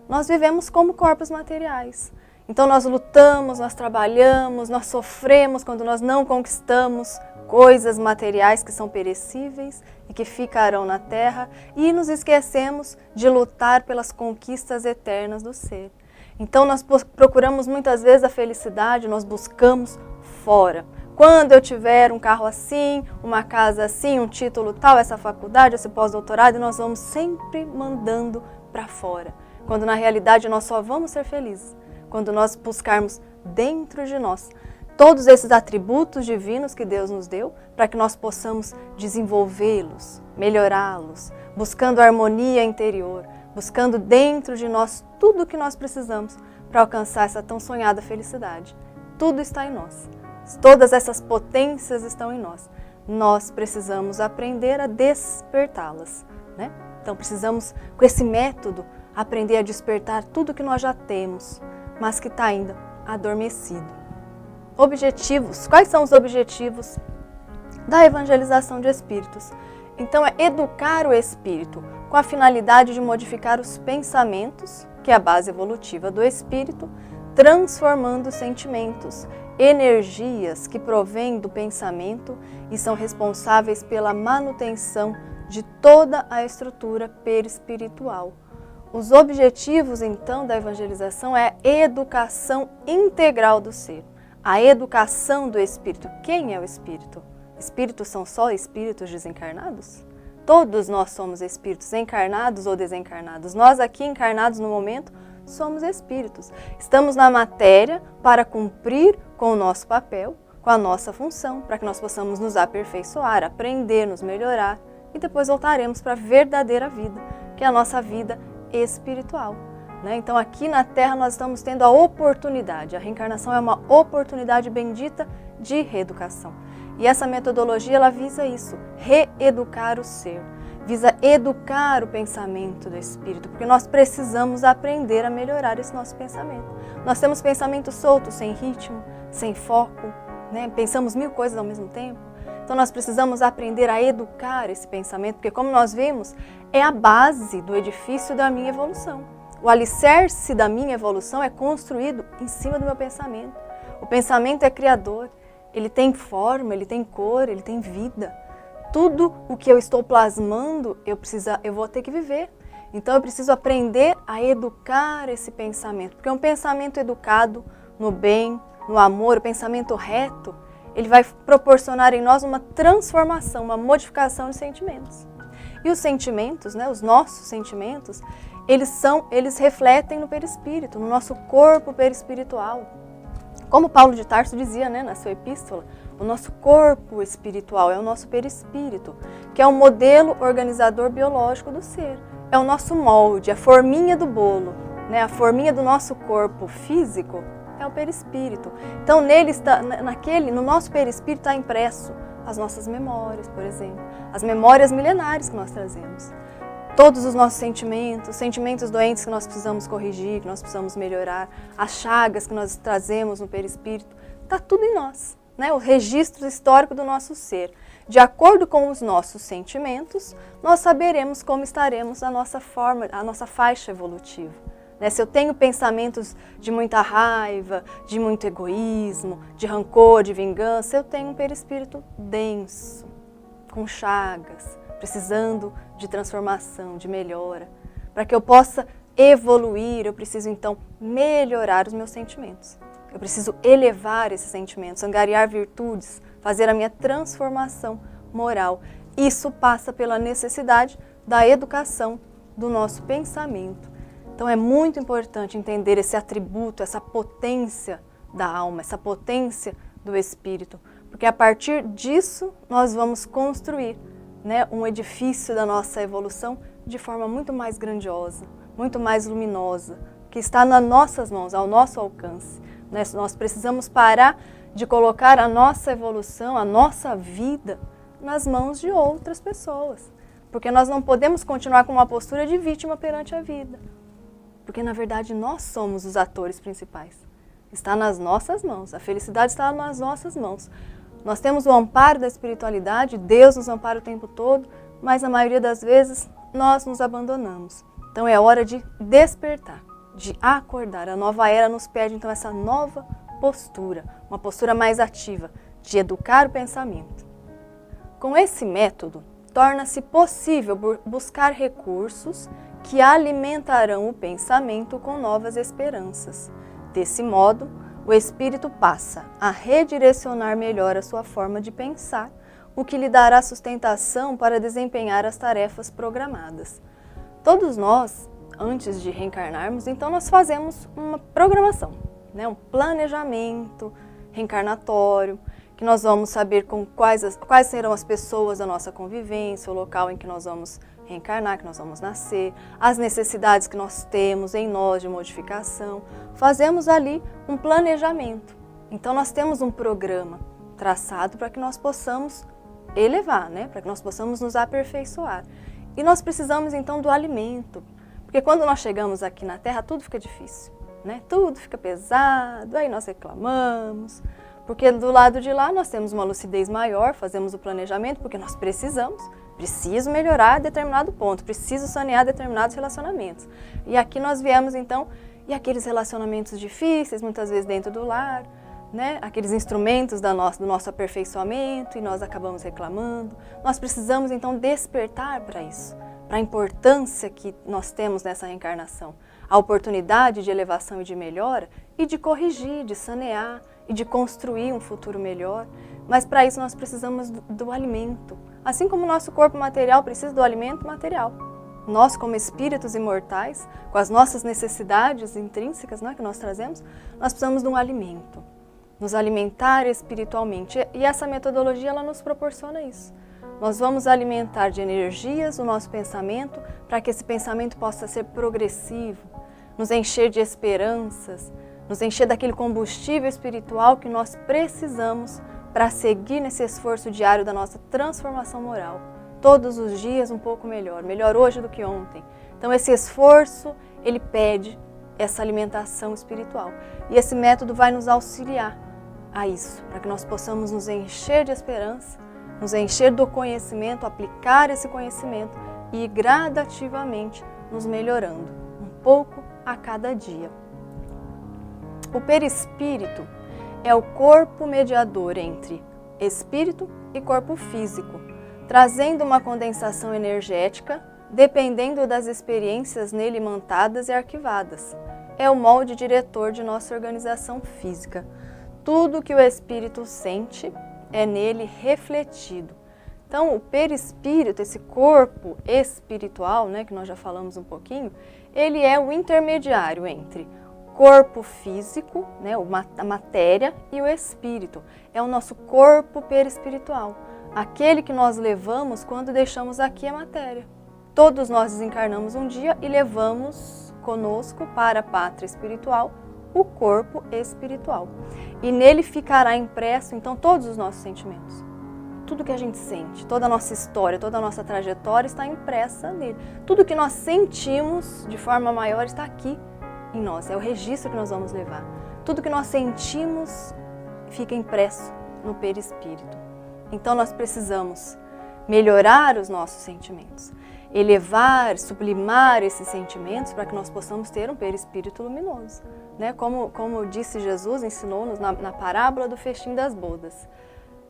nós vivemos como corpos materiais. Então nós lutamos, nós trabalhamos, nós sofremos quando nós não conquistamos coisas materiais que são perecíveis e que ficarão na terra, e nos esquecemos de lutar pelas conquistas eternas do ser. Então nós procuramos muitas vezes a felicidade, nós buscamos fora. Quando eu tiver um carro assim, uma casa assim, um título tal, essa faculdade, esse pós-doutorado, nós vamos sempre mandando para fora. Quando na realidade nós só vamos ser felizes quando nós buscarmos dentro de nós todos esses atributos divinos que Deus nos deu, para que nós possamos desenvolvê-los, melhorá-los, buscando a harmonia interior, buscando dentro de nós tudo o que nós precisamos para alcançar essa tão sonhada felicidade. Tudo está em nós. Todas essas potências estão em nós. Nós precisamos aprender a despertá-las, Então precisamos, com esse método, aprender a despertar tudo que nós já temos, mas que está ainda adormecido. Objetivos. Quais são os objetivos da evangelização de espíritos? Então é educar o espírito com a finalidade de modificar os pensamentos, que é a base evolutiva do espírito, transformando sentimentos, energias que provêm do pensamento e são responsáveis pela manutenção de toda a estrutura perispiritual. Os objetivos, então, da evangelização é a educação integral do ser, a educação do espírito. Quem é o espírito? Espíritos são só espíritos desencarnados? Todos nós somos espíritos encarnados ou desencarnados. Nós aqui encarnados no momento somos espíritos. Estamos na matéria para cumprir com o nosso papel, com a nossa função, para que nós possamos nos aperfeiçoar, aprender, nos melhorar e depois voltaremos para a verdadeira vida, que é a nossa vida espiritual. Então aqui na Terra nós estamos tendo a oportunidade, a reencarnação é uma oportunidade bendita de reeducação. E essa metodologia ela visa isso, reeducar o ser, visa educar o pensamento do espírito, porque nós precisamos aprender a melhorar esse nosso pensamento. Nós temos pensamentos soltos, sem ritmo, sem foco, pensamos 1000 coisas ao mesmo tempo. Então nós precisamos aprender a educar esse pensamento, porque como nós vimos, é a base do edifício da minha evolução. O alicerce da minha evolução é construído em cima do meu pensamento. O pensamento é criador, ele tem forma, ele tem cor, ele tem vida. Tudo o que eu estou plasmando, eu vou ter que viver. Então eu preciso aprender a educar esse pensamento, porque um pensamento educado no bem, no amor, o pensamento reto, ele vai proporcionar em nós uma transformação, uma modificação de sentimentos. E os sentimentos, os nossos sentimentos, eles refletem no perispírito, no nosso corpo perispiritual. Como Paulo de Tarso dizia, na sua epístola, o nosso corpo espiritual é o nosso perispírito, que é o modelo organizador biológico do ser. É o nosso molde, a forminha do bolo, a forminha do nosso corpo físico é o perispírito. Então no nosso perispírito está impresso as nossas memórias, por exemplo, as memórias milenares que nós trazemos. Todos os nossos sentimentos doentes que nós precisamos corrigir, que nós precisamos melhorar, as chagas que nós trazemos no perispírito, está tudo em nós, o registro histórico do nosso ser. De acordo com os nossos sentimentos, nós saberemos como estaremos a nossa faixa evolutiva. Se eu tenho pensamentos de muita raiva, de muito egoísmo, de rancor, de vingança, eu tenho um perispírito denso, com chagas, precisando de transformação, de melhora. Para que eu possa evoluir, eu preciso então melhorar os meus sentimentos. Eu preciso elevar esses sentimentos, angariar virtudes, fazer a minha transformação moral. Isso passa pela necessidade da educação do nosso pensamento. Então é muito importante entender esse atributo, essa potência da alma, essa potência do espírito, porque a partir disso nós vamos construir um edifício da nossa evolução de forma muito mais grandiosa, muito mais luminosa, que está nas nossas mãos, ao nosso alcance. Nós precisamos parar de colocar a nossa evolução, a nossa vida, nas mãos de outras pessoas, porque nós não podemos continuar com uma postura de vítima perante a vida, porque na verdade nós somos os atores principais. Está nas nossas mãos, a felicidade está nas nossas mãos. Nós temos o amparo da espiritualidade, Deus nos ampara o tempo todo, mas na maioria das vezes nós nos abandonamos. Então é hora de despertar, de acordar. A nova era nos pede então essa nova postura, uma postura mais ativa, de educar o pensamento. Com esse método, torna-se possível buscar recursos que alimentarão o pensamento com novas esperanças. Desse modo, o espírito passa a redirecionar melhor a sua forma de pensar, o que lhe dará sustentação para desempenhar as tarefas programadas. Todos nós, antes de reencarnarmos, então nós fazemos uma programação, um planejamento reencarnatório, que nós vamos saber com quais serão as pessoas da nossa convivência, o local em que nós vamos reencarnar, que nós vamos nascer, as necessidades que nós temos em nós de modificação. Fazemos ali um planejamento. Então nós temos um programa traçado para que nós possamos elevar, para que nós possamos nos aperfeiçoar. E nós precisamos então do alimento, porque quando nós chegamos aqui na Terra tudo fica difícil, né? Tudo fica pesado, aí nós reclamamos, porque do lado de lá nós temos uma lucidez maior, fazemos o planejamento, porque nós preciso melhorar determinado ponto, preciso sanear determinados relacionamentos. E aqui nós viemos então, e aqueles relacionamentos difíceis, muitas vezes dentro do lar, né? Aqueles instrumentos do nosso aperfeiçoamento, e nós acabamos reclamando. Nós precisamos então despertar para isso, para a importância que nós temos nessa reencarnação, a oportunidade de elevação e de melhora, e de corrigir, de sanear, e de construir um futuro melhor. Mas para isso nós precisamos do alimento. Assim como o nosso corpo material precisa do alimento material. Nós, como espíritos imortais, com as nossas necessidades intrínsecas, né, que nós trazemos, nós precisamos de um alimento. Nos alimentar espiritualmente. E essa metodologia ela nos proporciona isso. Nós vamos alimentar de energias o nosso pensamento para que esse pensamento possa ser progressivo, nos encher de esperanças, nos encher daquele combustível espiritual que nós precisamos para seguir nesse esforço diário da nossa transformação moral. Todos os dias um pouco melhor, melhor hoje do que ontem. Então esse esforço, ele pede essa alimentação espiritual. E esse método vai nos auxiliar a isso, para que nós possamos nos encher de esperança, nos encher do conhecimento, aplicar esse conhecimento e gradativamente nos melhorando, um pouco a cada dia. O perispírito é o corpo mediador entre espírito e corpo físico, trazendo uma condensação energética, dependendo das experiências nele imantadas e arquivadas. É o molde diretor de nossa organização física. Tudo que o espírito sente é nele refletido. Então, o perispírito, esse corpo espiritual, né, que nós já falamos um pouquinho, ele é o intermediário entre corpo físico, né, a matéria, e o espírito. É o nosso corpo perispiritual, aquele que nós levamos quando deixamos aqui a matéria. Todos nós desencarnamos um dia e levamos conosco para a pátria espiritual o corpo espiritual. E nele ficará impresso, então, todos os nossos sentimentos. Tudo que a gente sente, toda a nossa história, toda a nossa trajetória está impressa nele. Tudo que nós sentimos de forma maior está aqui em nós, é o registro que nós vamos levar. Tudo que nós sentimos fica impresso no perispírito. Então nós precisamos melhorar os nossos sentimentos, elevar, sublimar esses sentimentos para que nós possamos ter um perispírito luminoso. Né? Como disse Jesus, ensinou-nos na parábola do festim das bodas.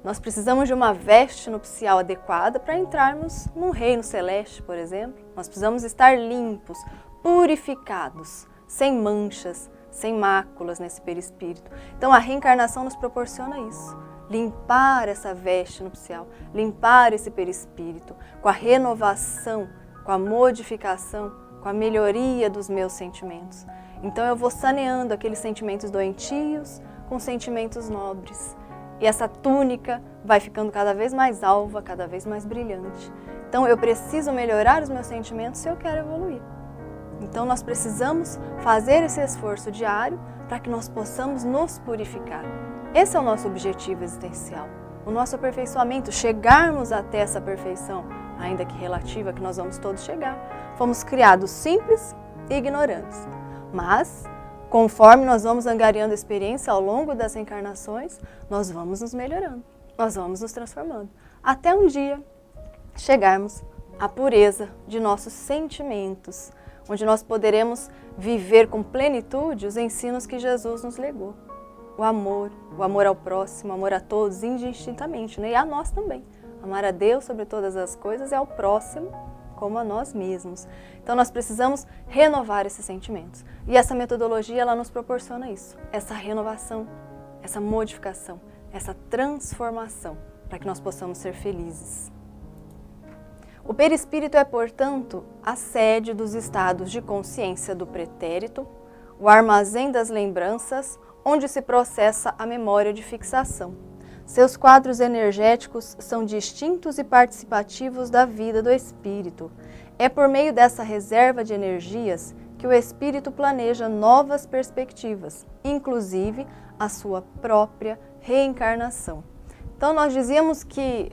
Nós precisamos de uma veste nupcial adequada para entrarmos num reino celeste, por exemplo. Nós precisamos estar limpos, purificados, sem manchas, sem máculas nesse perispírito. Então a reencarnação nos proporciona isso. Limpar essa veste nupcial, limpar esse perispírito, com a renovação, com a modificação, com a melhoria dos meus sentimentos. Então eu vou saneando aqueles sentimentos doentios com sentimentos nobres. E essa túnica vai ficando cada vez mais alva, cada vez mais brilhante. Então eu preciso melhorar os meus sentimentos se eu quero evoluir. Então nós precisamos fazer esse esforço diário para que nós possamos nos purificar. Esse é o nosso objetivo existencial, o nosso aperfeiçoamento, chegarmos até essa perfeição, ainda que relativa, que nós vamos todos chegar. Fomos criados simples e ignorantes, mas conforme nós vamos angariando experiência ao longo das reencarnações, nós vamos nos melhorando, nós vamos nos transformando, até um dia chegarmos à pureza de nossos sentimentos, onde nós poderemos viver com plenitude os ensinos que Jesus nos legou. O amor ao próximo, o amor a todos, indistintamente, né? E a nós também. Amar a Deus sobre todas as coisas e ao próximo como a nós mesmos. Então nós precisamos renovar esses sentimentos. E essa metodologia, ela nos proporciona isso, essa renovação, essa modificação, essa transformação, para que nós possamos ser felizes. O perispírito é, portanto, a sede dos estados de consciência do pretérito, o armazém das lembranças, onde se processa a memória de fixação. Seus quadros energéticos são distintos e participativos da vida do espírito. É por meio dessa reserva de energias que o espírito planeja novas perspectivas, inclusive a sua própria reencarnação. Então nós dizíamos que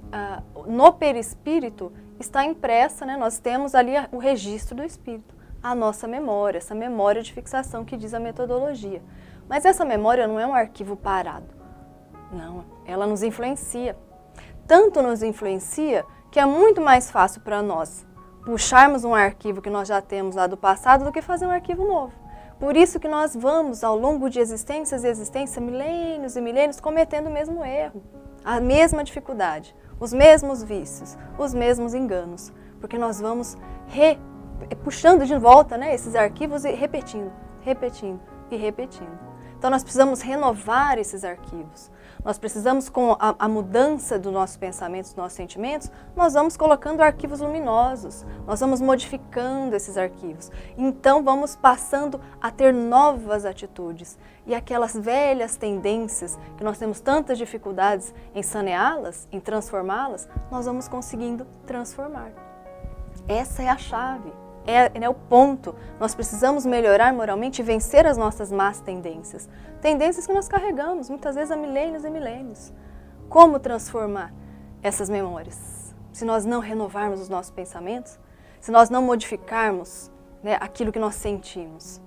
no perispírito está impressa, né? Nós temos ali o registro do espírito, a nossa memória, essa memória de fixação que diz a metodologia. Mas essa memória não é um arquivo parado. Não, ela nos influencia. Tanto nos influencia que é muito mais fácil para nós puxarmos um arquivo que nós já temos lá do passado do que fazer um arquivo novo. Por isso que nós vamos, ao longo de existências e existências, milênios e milênios, cometendo o mesmo erro, a mesma dificuldade, os mesmos vícios, os mesmos enganos. Porque nós vamos puxando de volta, né, esses arquivos e repetindo, repetindo e repetindo. Então nós precisamos renovar esses arquivos. Nós precisamos, com a mudança dos nossos pensamentos, dos nossos sentimentos, nós vamos colocando arquivos luminosos, nós vamos modificando esses arquivos. Então vamos passando a ter novas atitudes. E aquelas velhas tendências que nós temos tantas dificuldades em saneá-las, em transformá-las, nós vamos conseguindo transformar. Essa é a chave. É o ponto. Nós precisamos melhorar moralmente e vencer as nossas más tendências. Tendências que nós carregamos, muitas vezes há milênios e milênios. Como transformar essas memórias? Se nós não renovarmos os nossos pensamentos, se nós não modificarmos, né, aquilo que nós sentimos,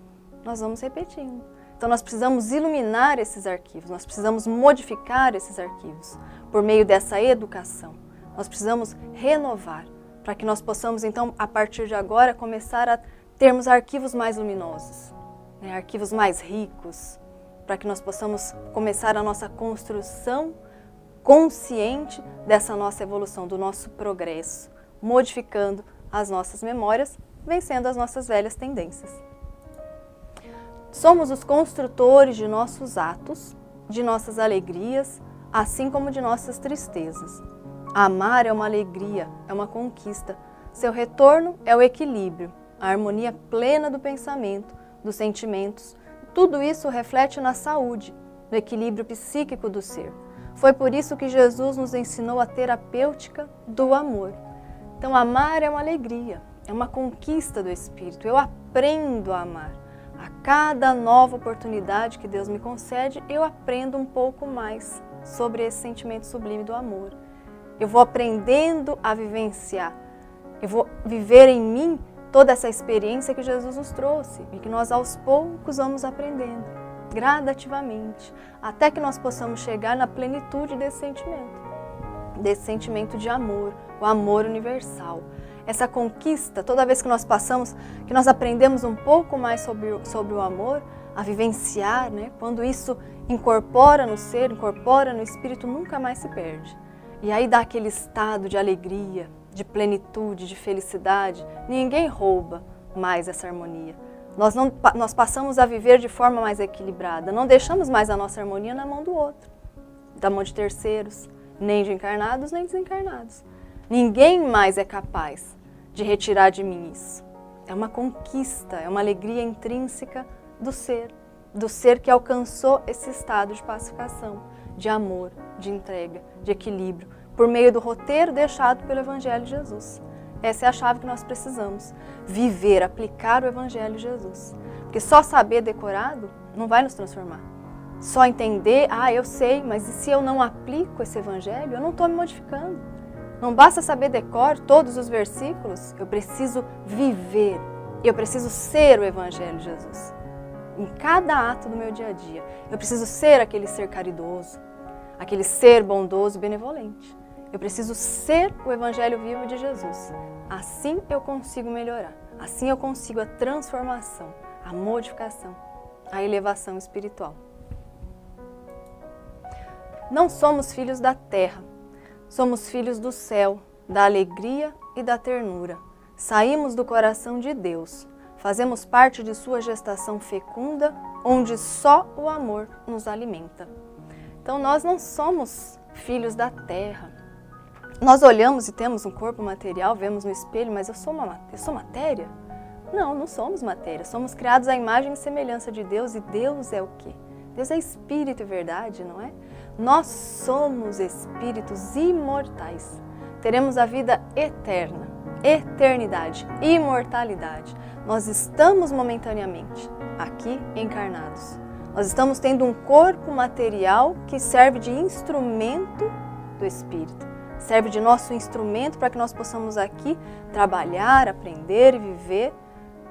nós vamos repetindo. Então nós precisamos iluminar esses arquivos, nós precisamos modificar esses arquivos por meio dessa educação. Nós precisamos renovar, para que nós possamos, então, a partir de agora, começar a termos arquivos mais luminosos, né, arquivos mais ricos, para que nós possamos começar a nossa construção consciente dessa nossa evolução, do nosso progresso, modificando as nossas memórias, vencendo as nossas velhas tendências. Somos os construtores de nossos atos, de nossas alegrias, assim como de nossas tristezas. Amar é uma alegria, é uma conquista. Seu retorno é o equilíbrio, a harmonia plena do pensamento, dos sentimentos. Tudo isso reflete na saúde, no equilíbrio psíquico do ser. Foi por isso que Jesus nos ensinou a terapêutica do amor. Então, amar é uma alegria, é uma conquista do espírito. Eu aprendo a amar. A cada nova oportunidade que Deus me concede, eu aprendo um pouco mais sobre esse sentimento sublime do amor. Eu vou aprendendo a vivenciar, eu vou viver em mim toda essa experiência que Jesus nos trouxe e que nós aos poucos vamos aprendendo, gradativamente, até que nós possamos chegar na plenitude desse sentimento de amor, o amor universal. Essa conquista, toda vez que nós passamos, que nós aprendemos um pouco mais sobre o amor, a vivenciar, né? Quando isso incorpora no ser, incorpora no espírito, nunca mais se perde. E aí dá aquele estado de alegria, de plenitude, de felicidade. Ninguém rouba mais essa harmonia. Nós passamos a viver de forma mais equilibrada. Não deixamos mais a nossa harmonia na mão do outro, da mão de terceiros, nem de encarnados, nem desencarnados. Ninguém mais é capaz de retirar de mim isso. É uma conquista, é uma alegria intrínseca do ser que alcançou esse estado de pacificação, de amor, de entrega, de equilíbrio, por meio do roteiro deixado pelo Evangelho de Jesus. Essa é a chave que nós precisamos. Viver, aplicar o Evangelho de Jesus. Porque só saber decorado não vai nos transformar. Só entender, eu sei, mas e se eu não aplico esse Evangelho, eu não estou me modificando. Não basta saber decor todos os versículos, eu preciso viver. Eu preciso ser o Evangelho de Jesus. Em cada ato do meu dia a dia. Eu preciso ser aquele ser caridoso, aquele ser bondoso e benevolente. Eu preciso ser o Evangelho vivo de Jesus. Assim eu consigo melhorar. Assim eu consigo a transformação, a modificação, a elevação espiritual. Não somos filhos da terra. Somos filhos do céu, da alegria e da ternura. Saímos do coração de Deus. Fazemos parte de sua gestação fecunda, onde só o amor nos alimenta. Então nós não somos filhos da terra. Nós olhamos e temos um corpo material, vemos no espelho, mas eu sou matéria? Não, não somos matéria. Somos criados à imagem e semelhança de Deus, e Deus é o quê? Deus é espírito e verdade, não é? Nós somos espíritos imortais. Teremos a vida eterna, eternidade, imortalidade. Nós estamos momentaneamente aqui encarnados. Nós estamos tendo um corpo material que serve de instrumento do Espírito. serve de nosso instrumento para que nós possamos aqui trabalhar, aprender e viver,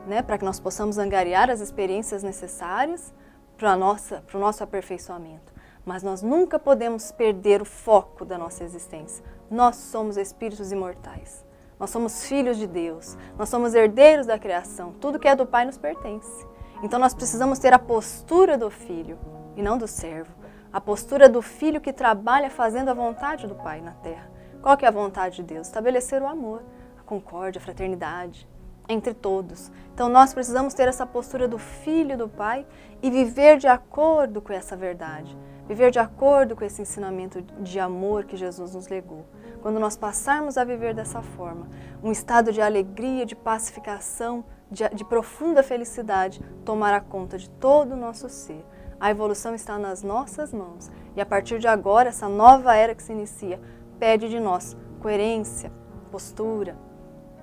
né, para que nós possamos angariar as experiências necessárias para o nosso aperfeiçoamento. Mas nós nunca podemos perder o foco da nossa existência. Nós somos espíritos imortais. Nós somos filhos de Deus. Nós somos herdeiros da criação. Tudo que é do Pai nos pertence. Então nós precisamos ter a postura do filho e não do servo. A postura do filho que trabalha fazendo a vontade do Pai na terra. Qual que é a vontade de Deus? Estabelecer o amor, a concórdia, a fraternidade entre todos. Então nós precisamos ter essa postura do filho do Pai e viver de acordo com essa verdade. Viver de acordo com esse ensinamento de amor que Jesus nos legou. Quando nós passarmos a viver dessa forma, um estado de alegria, de pacificação, de profunda felicidade tomará conta de todo o nosso ser. A evolução está nas nossas mãos. E a partir de agora, essa nova era que se inicia, pede de nós coerência, postura,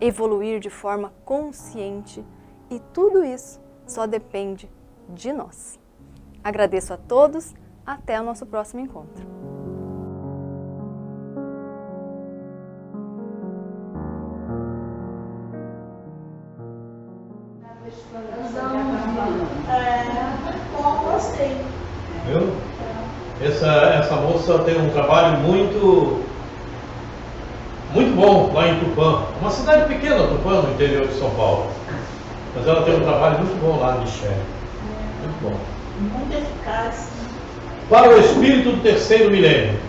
evoluir de forma consciente. E tudo isso só depende de nós. Agradeço a todos. Até o nosso próximo encontro. Bom, gostei. Viu? Essa moça tem um trabalho muito bom lá em Tupã. Uma cidade pequena, Tupã, no interior de São Paulo. Mas ela tem um trabalho muito bom lá, Michele. Muito bom. Muito eficaz. Para o espírito do terceiro milênio.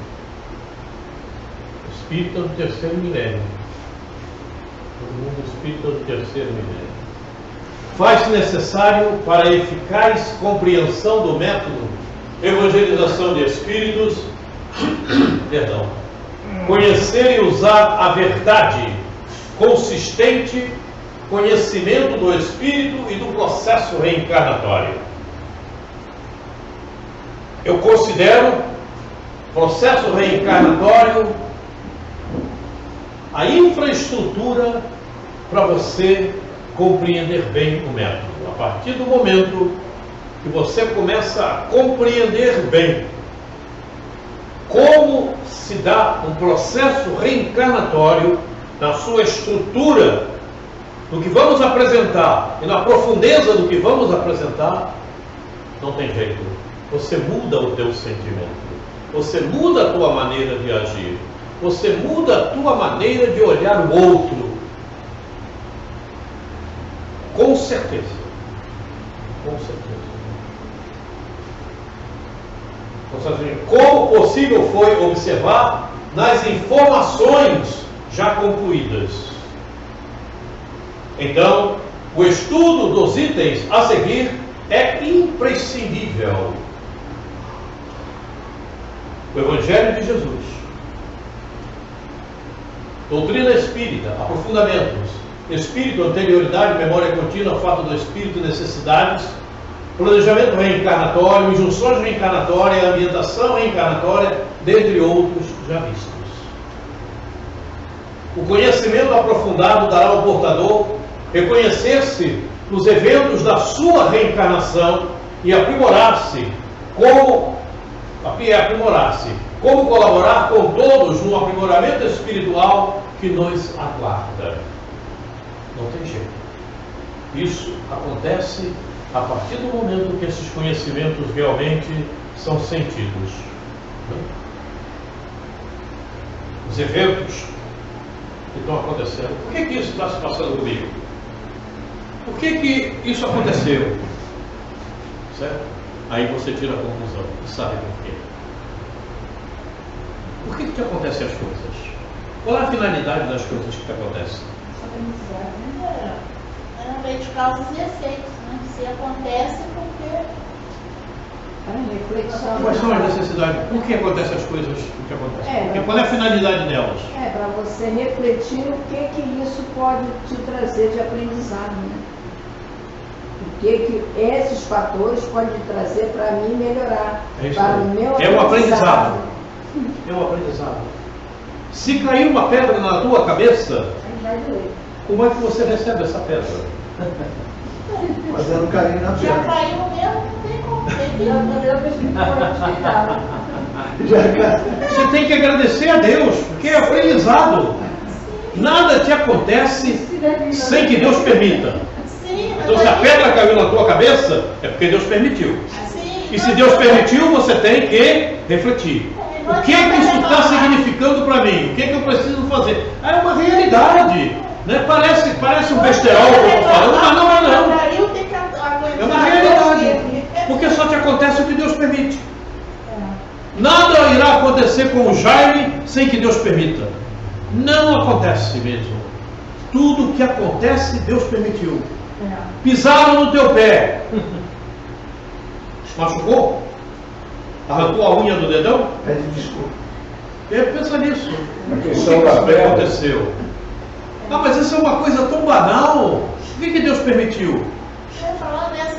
Espírito do terceiro milênio. Todo mundo espírito do terceiro milênio. Faz-se necessário para a eficaz compreensão do método evangelização de espíritos, conhecer e usar a verdade, consistente conhecimento do espírito e do processo reencarnatório. Eu considero processo reencarnatório a infraestrutura para você compreender bem o método. A partir do momento que você começa a compreender bem como se dá um processo reencarnatório na sua estrutura, do que vamos apresentar e na profundeza do que vamos apresentar, não tem jeito. Você muda o teu sentimento, você muda a tua maneira de agir, você muda a tua maneira de olhar o outro. Com certeza. Com certeza. Como possível foi observar nas informações já concluídas. Então, o estudo dos itens a seguir é imprescindível. O Evangelho de Jesus, doutrina espírita, aprofundamentos, espírito, anterioridade, memória contínua, fato do espírito, necessidades, planejamento reencarnatório, injunções reencarnatórias, ambientação reencarnatória, dentre outros já vistos. O conhecimento aprofundado dará ao portador reconhecer-se nos eventos da sua reencarnação e aprimorar-se como colaborar com todos no aprimoramento espiritual que nos aguarda. Não tem jeito. Isso acontece a partir do momento que esses conhecimentos realmente são sentidos. Os eventos que estão acontecendo. Por que isso está se passando comigo? Por que isso aconteceu? Certo? Aí você tira a conclusão e sabe por quê. Por que te acontecem as coisas? Qual é a finalidade das coisas que te acontecem? É uma lei de causas e efeitos, né? Se acontece porque... Quais são as necessidades? Por que acontecem as coisas que acontecem? Qual é a finalidade delas? Para você refletir o que isso pode te trazer de aprendizado, né? O que esses fatores podem trazer para mim melhorar, para o meu aprendizado. É o aprendizado. É o aprendizado. Se cair uma pedra na tua cabeça, como é que você recebe essa pedra? Fazendo carinho na já pedra. caiu mesmo, não tem como ter. Você tem que agradecer a Deus, porque é aprendizado. Nada te acontece sem que Deus permita. Sim, Então, se a pedra caiu na tua cabeça, é porque Deus permitiu. sim, E se Deus permitiu, você tem que refletir. O que é que isso está significando para mim? O que é que eu preciso fazer? É uma realidade. Né? Parece um besterol que eu estou falando, mas não é não. É uma realidade. Porque só te acontece o que Deus permite. Nada irá acontecer com o Jaime sem que Deus permita. Não acontece mesmo. Tudo que acontece, Deus permitiu. Pisaram no teu pé. Machucou? Arrancou a unha do dedão? Pede desculpa. Pensa nisso. A Por que questão isso da perna. aconteceu? Ah, mas isso é uma coisa tão banal. Por que Deus permitiu?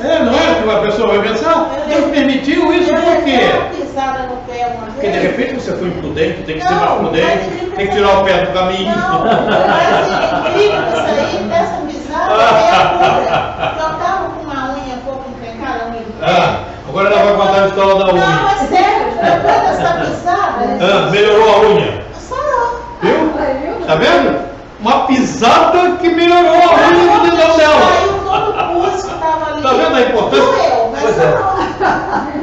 Não é que uma pessoa vai pensar, Deus permitiu isso por quê? Pisada no pé uma vez. Porque de repente você foi imprudente, tem que ser mais prudente, tem que tirar o pé do caminho. Não, mas incrível isso aí, dessa pisada é a cura. Eu estava com uma unha um pouco encrencada, a unha do pé. Agora ela vai contar a história da Não, unha. é sério, depois dessa pisada, Melhorou a unha. sarou. Viu? Tá vendo? Uma pisada que melhorou a unha do dedão dela. Saiu todo o pus que estava ali. Tá vendo a importância? Doeu, mas Pois é. sarou.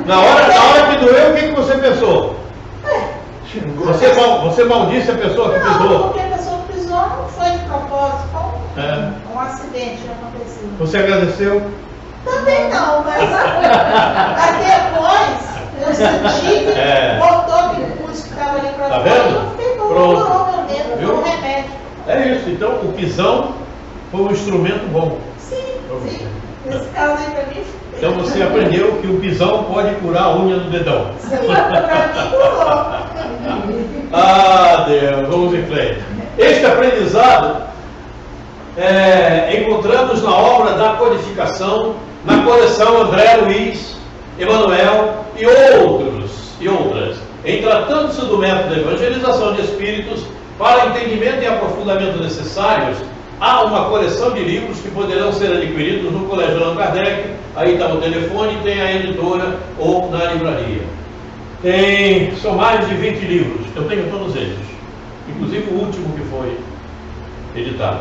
Na hora que doeu, o que você pensou? Você maldisse a pessoa que Não, pisou. porque a pessoa que pisou não foi de propósito, foi É. um acidente que aconteceu. Você agradeceu? Também não, mas depois eu senti que voltou aquele pus que estava ali para Tá fora vendo? e eu fiquei Pronto. curou meu dedo, Viu? com um remédio. É isso. Então o pisão foi um instrumento bom. Sim, Pra você. sim. Nesse caso aí para mim, Então você aprendeu que o pisão pode curar a unha do dedão. sim, para mim curou. Ah, Deus, vamos em frente. Este aprendizado encontramos na obra da codificação, na coleção André Luiz, Emanuel e outras. Em tratando-se do método de evangelização de espíritos, para entendimento e aprofundamento necessários, há uma coleção de livros que poderão ser adquiridos no Colégio Allan Kardec, aí está o telefone, tem a editora ou na livraria. São mais de 20 livros, eu tenho todos eles, inclusive o último que foi editado.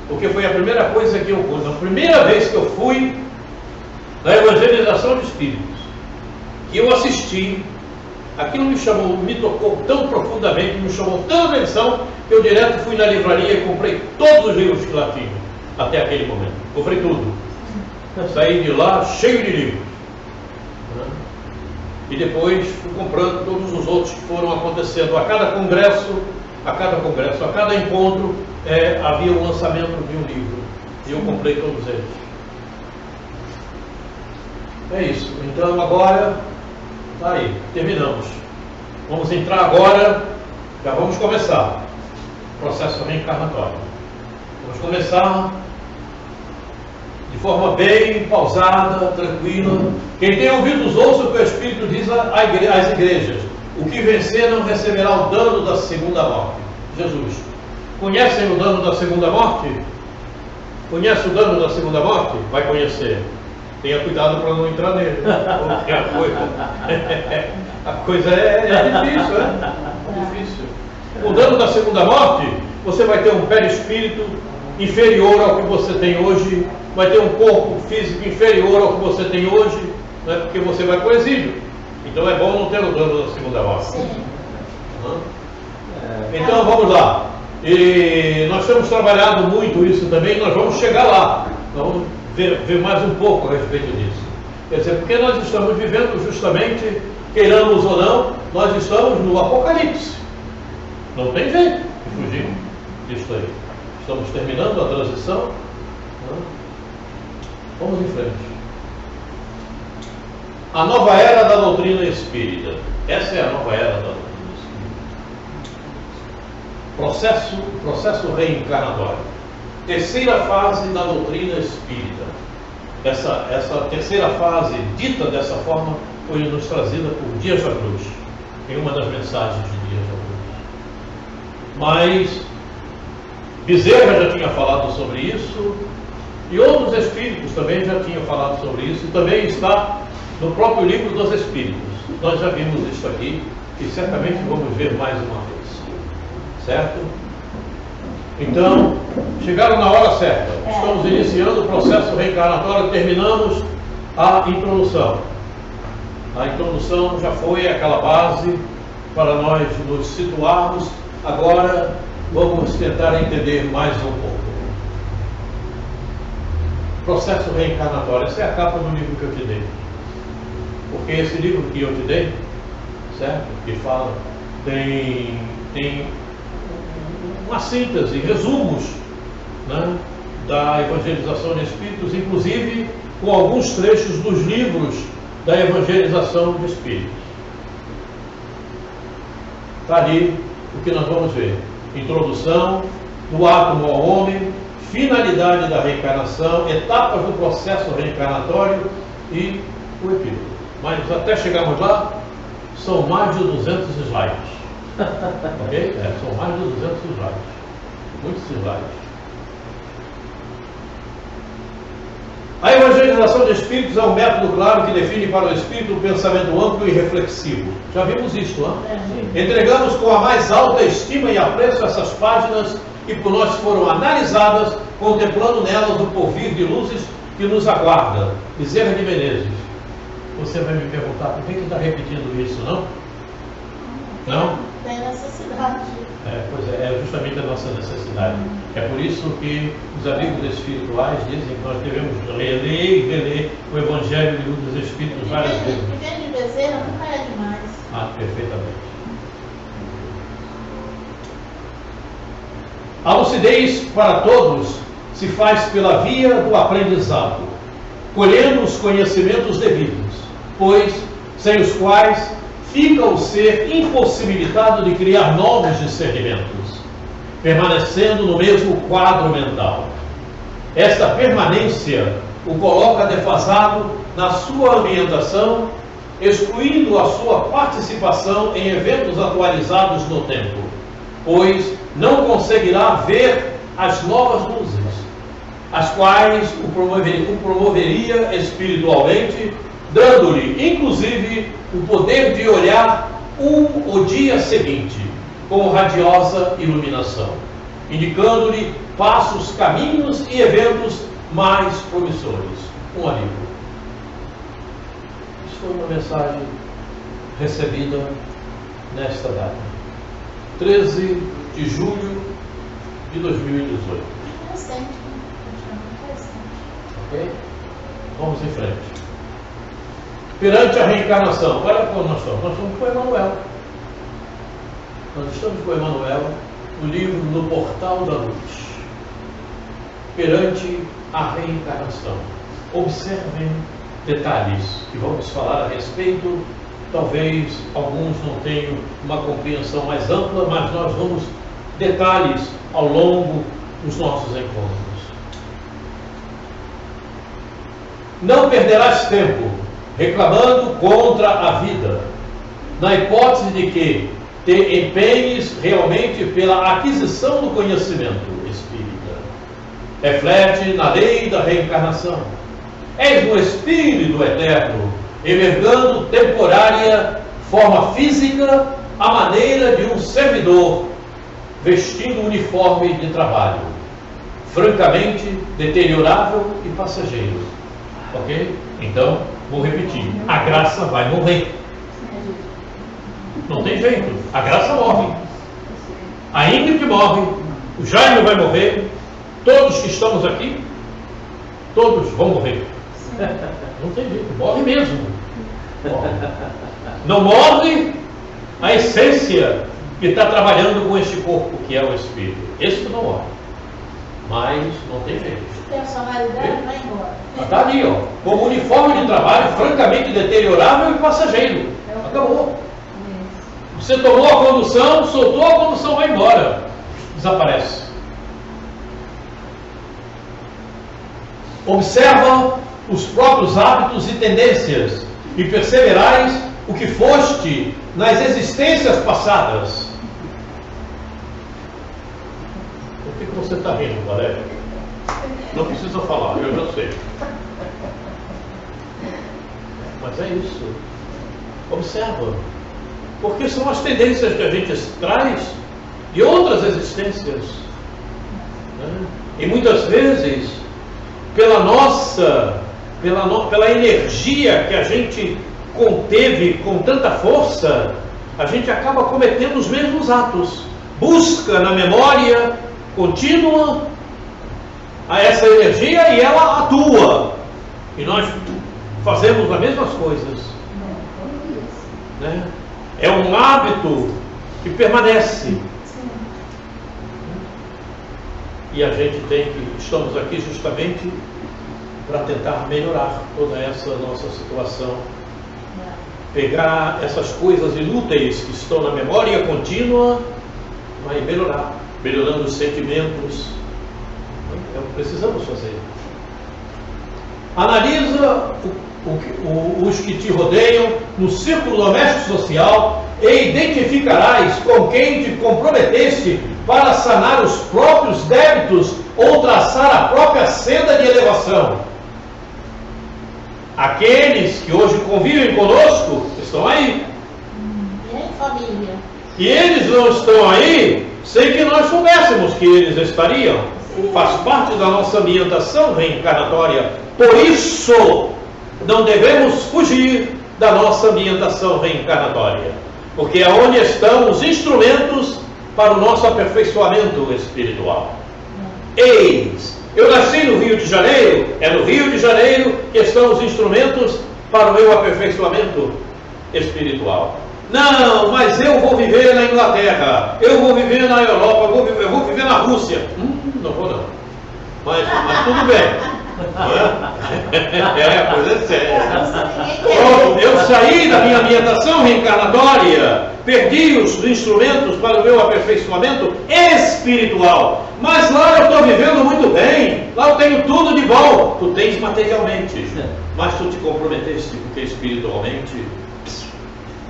Porque foi a primeira coisa que a primeira vez que eu fui na evangelização de espíritos, que eu assisti, aquilo me tocou tão profundamente, me chamou tanta atenção, que eu direto fui na livraria e comprei todos os livros que lá tinham, até aquele momento. Comprei tudo. Saí de lá cheio de livros. E depois fui comprando todos os outros que foram acontecendo. A cada congresso, a cada encontro, havia o lançamento de um livro. E eu comprei todos eles. É isso. Então agora, tá aí, terminamos. Vamos entrar agora, já vamos começar o processo reencarnatório. Vamos começar de forma bem pausada, tranquila. Quem tem ouvidos ouça o que o Espírito diz às igrejas. O que vencer não receberá o dano da segunda morte. Jesus. Conhecem o dano da segunda morte? Conhece o dano da segunda morte? Vai conhecer. Tenha cuidado para não entrar nele. Porque a coisa é difícil, é difícil. O dano da segunda morte, você vai ter um perispírito inferior ao que você tem hoje, vai ter um corpo físico inferior ao que você tem hoje, né? Porque você vai para o exílio. Então é bom não ter o dano da segunda morte. Sim. Então vamos lá. E nós temos trabalhado muito isso também, nós vamos chegar lá. Vamos ver mais um pouco a respeito disso. Quer dizer, porque nós estamos vivendo justamente, queiramos ou não, nós estamos no Apocalipse. Não tem jeito de fugir disso aí. Estamos terminando a transição. Vamos em frente. A nova era da doutrina espírita. Essa é a nova era da doutrina espírita. Processo reencarnatório. Terceira fase da doutrina espírita. Essa terceira fase, dita dessa forma, foi nos trazida por Dias da Cruz, em uma das mensagens de Dias da Cruz. Mas Bezerra já tinha falado sobre isso, e outros espíritos também já tinham falado sobre isso, e também está no próprio livro dos Espíritos. Nós já vimos isso aqui e certamente vamos ver mais uma vez. Certo? Então, chegaram na hora certa. Estamos iniciando o processo reencarnatório, terminamos a introdução. A introdução já foi aquela base para nós nos situarmos. Agora vamos tentar entender mais um pouco. Processo reencarnatório. Essa é a capa do livro que eu te dei. Porque esse livro que eu te dei, certo? Que fala, tem uma síntese, resumos, né, da evangelização de espíritos, inclusive com alguns trechos dos livros da evangelização de espíritos. Está ali o que nós vamos ver: introdução, do átomo ao homem, finalidade da reencarnação, etapas do processo reencarnatório e o epílogo. Mas até chegarmos lá, são mais de 200 slides. Ok? São mais de 200 slides. Muitos slides. A evangelização de espíritos é um método claro que define para o espírito um pensamento amplo e reflexivo. Já vimos isso, não é? Entregamos com a mais alta estima e apreço essas páginas que por nós foram analisadas, contemplando nelas o porvir de luzes que nos aguarda. Bezerra de Menezes. Você vai me perguntar por que está repetindo isso, não? Não? Tem necessidade. Pois é justamente a nossa necessidade. É por isso que os amigos espirituais dizem que nós devemos ler e reler o Evangelho dos Espíritos várias vezes. Viver de Bezerra nunca é demais. Perfeitamente. A lucidez para todos se faz pela via do aprendizado, colhendo os conhecimentos devidos, pois sem os quais fica o ser impossibilitado de criar novos discernimentos, permanecendo no mesmo quadro mental. Esta permanência o coloca defasado na sua ambientação, excluindo a sua participação em eventos atualizados no tempo, pois não conseguirá ver as novas luzes, as quais o promoveria espiritualmente, dando-lhe, inclusive, o poder de olhar o dia seguinte, com radiosa iluminação, indicando-lhe passos, caminhos e eventos mais promissores. Um alívio. Isso foi uma mensagem recebida nesta data, 13 de julho de 2018. Recente. Ok? Vamos em frente. Perante a reencarnação, olha como nós estamos. Nós estamos com Emmanuel. Nós estamos com Emmanuel no livro No Portal da Luz. Perante a reencarnação. Observem detalhes que vamos falar a respeito. Talvez alguns não tenham uma compreensão mais ampla, mas nós vamos detalhes ao longo dos nossos encontros. Não perderás tempo reclamando contra a vida, na hipótese de que te empenhes realmente pela aquisição do conhecimento espírita. Reflete na lei da reencarnação. És um espírito eterno, envergando temporária forma física à maneira de um servidor, vestindo um uniforme de trabalho, francamente deteriorável e passageiro. Ok? Então, vou repetir. A graça vai morrer. Não tem jeito. A graça morre. A Ingrid morre. O Jaime vai morrer. Todos que estamos aqui, todos vão morrer. Não tem jeito. Morre mesmo. Morre. Não morre a essência que está trabalhando com este corpo, que é o espírito. Esse não morre. Mas não tem jeito. Personalidade vai embora. Está ali, ó, como uniforme de trabalho francamente deteriorável e passageiro. Acabou. Você tomou a condução, soltou a condução, vai embora. Desaparece. Observa os próprios hábitos e tendências e perceberás o que foste nas existências passadas. Por que você está rindo, Valéria? Não precisa falar, eu já sei. Mas é isso. Observa. Porque são as tendências que a gente traz de outras existências. Né? E muitas vezes, pela energia que a gente conteve com tanta força, a gente acaba cometendo os mesmos atos. Busca na memória contínua a essa energia e ela atua. E nós fazemos as mesmas coisas. Né? É um hábito que permanece. E a gente estamos aqui justamente para tentar melhorar toda essa nossa situação. Pegar essas coisas inúteis que estão na memória contínua, mas melhorar, melhorando os sentimentos. É o que precisamos fazer. Analisa os que te rodeiam no círculo doméstico social e identificarás com quem te comprometeste para sanar os próprios débitos ou traçar a própria senda de elevação. Aqueles que hoje convivem conosco estão aí. E aí, família? E eles não estão aí sem que nós soubéssemos que eles estariam. Faz parte da nossa ambientação reencarnatória. Por isso, não devemos fugir da nossa ambientação reencarnatória. Porque é onde estão os instrumentos para o nosso aperfeiçoamento espiritual. Eis, eu nasci no Rio de Janeiro, é no Rio de Janeiro que estão os instrumentos para o meu aperfeiçoamento espiritual. Não, mas eu vou viver na Inglaterra, eu vou viver na Europa, eu vou viver na Rússia. Não vou não. Mas tudo bem. Pois é sério. Pronto, eu saí da minha ambientação reencarnatória, perdi os instrumentos para o meu aperfeiçoamento espiritual. Mas lá eu estou vivendo muito bem, lá eu tenho tudo de bom. Tu tens materialmente, mas tu te comprometeste porque espiritualmente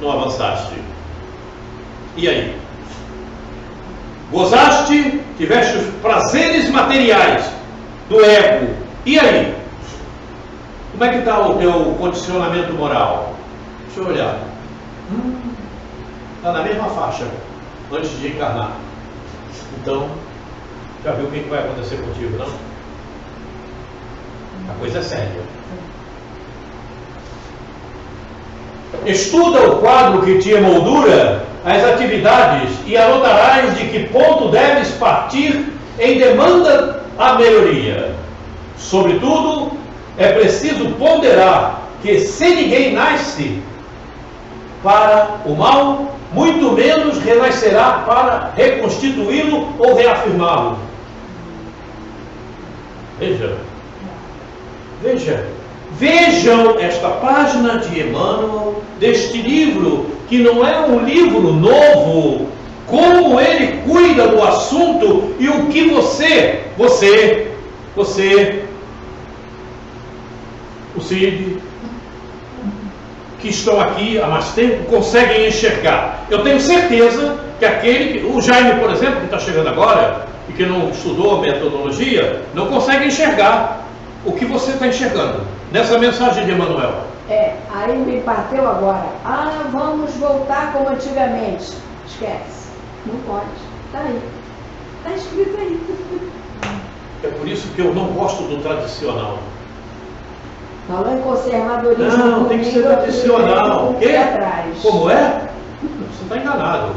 não avançaste. E aí? Gozaste, tiveste os prazeres materiais do ego. E aí? Como é que está o teu condicionamento moral? Deixa eu olhar. Está na mesma faixa antes de encarnar. Então, já viu o que vai acontecer contigo, não? A coisa é séria. Estuda o quadro que te emoldura as atividades e anotarás de que ponto deves partir em demanda à melhoria. Sobretudo, é preciso ponderar que se ninguém nasce para o mal, muito menos renascerá para reconstituí-lo ou reafirmá-lo. Vejam esta página de Emmanuel, deste livro, que não é um livro novo, como ele cuida do assunto e o que você, o Cid, que estão aqui há mais tempo, conseguem enxergar. Eu tenho certeza que o Jaime, por exemplo, que está chegando agora, e que não estudou metodologia, não consegue enxergar o que você está enxergando nessa mensagem de Emmanuel. Aí me bateu agora. Vamos voltar como antigamente. Esquece. Não pode. Está aí. Está escrito aí. É por isso que eu não gosto do tradicional. Falou em conservadorismo. Não, tem que ser tradicional. Atrás. Como é? Você está enganado.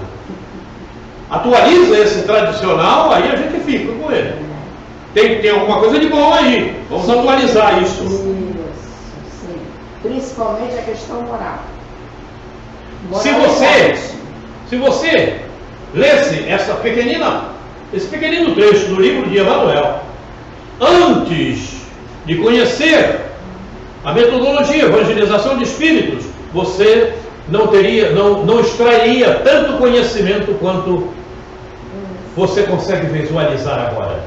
Atualiza esse tradicional, aí a gente fica com ele. Tem alguma coisa de bom aí. Vamos atualizar isso. Sim. Principalmente a questão moral. Se você lesse esse pequenino trecho do livro de Emmanuel, antes de conhecer a metodologia, evangelização de espíritos, você não extrairia tanto conhecimento quanto você consegue visualizar agora.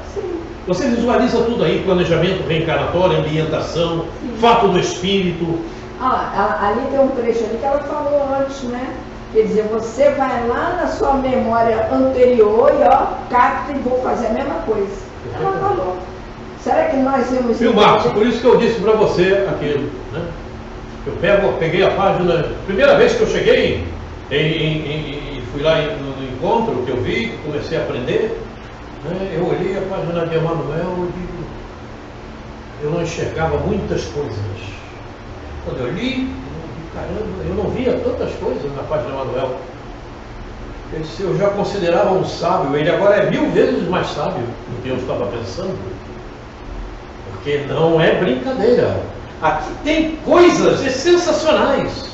Você visualiza tudo aí, planejamento reencarnatório, ambientação, fato do espírito. Ali tem um trecho ali que ela falou antes, né? Quer dizer, você vai lá na sua memória anterior e capta e vou fazer a mesma coisa. Ela falou. Será que nós íamos... Viu, Marcos? Por isso que eu disse para você aquilo, né? Peguei a página, primeira vez que eu cheguei e fui lá no encontro que eu vi, comecei a aprender, né? Eu olhei a página de Emmanuel e digo, eu não enxergava muitas coisas. Quando eu li, caramba, eu não via tantas coisas na página de Emmanuel. Eu já considerava um sábio, ele agora é 1000 vezes mais sábio do que eu estava pensando. Porque não é brincadeira. Aqui tem coisas sensacionais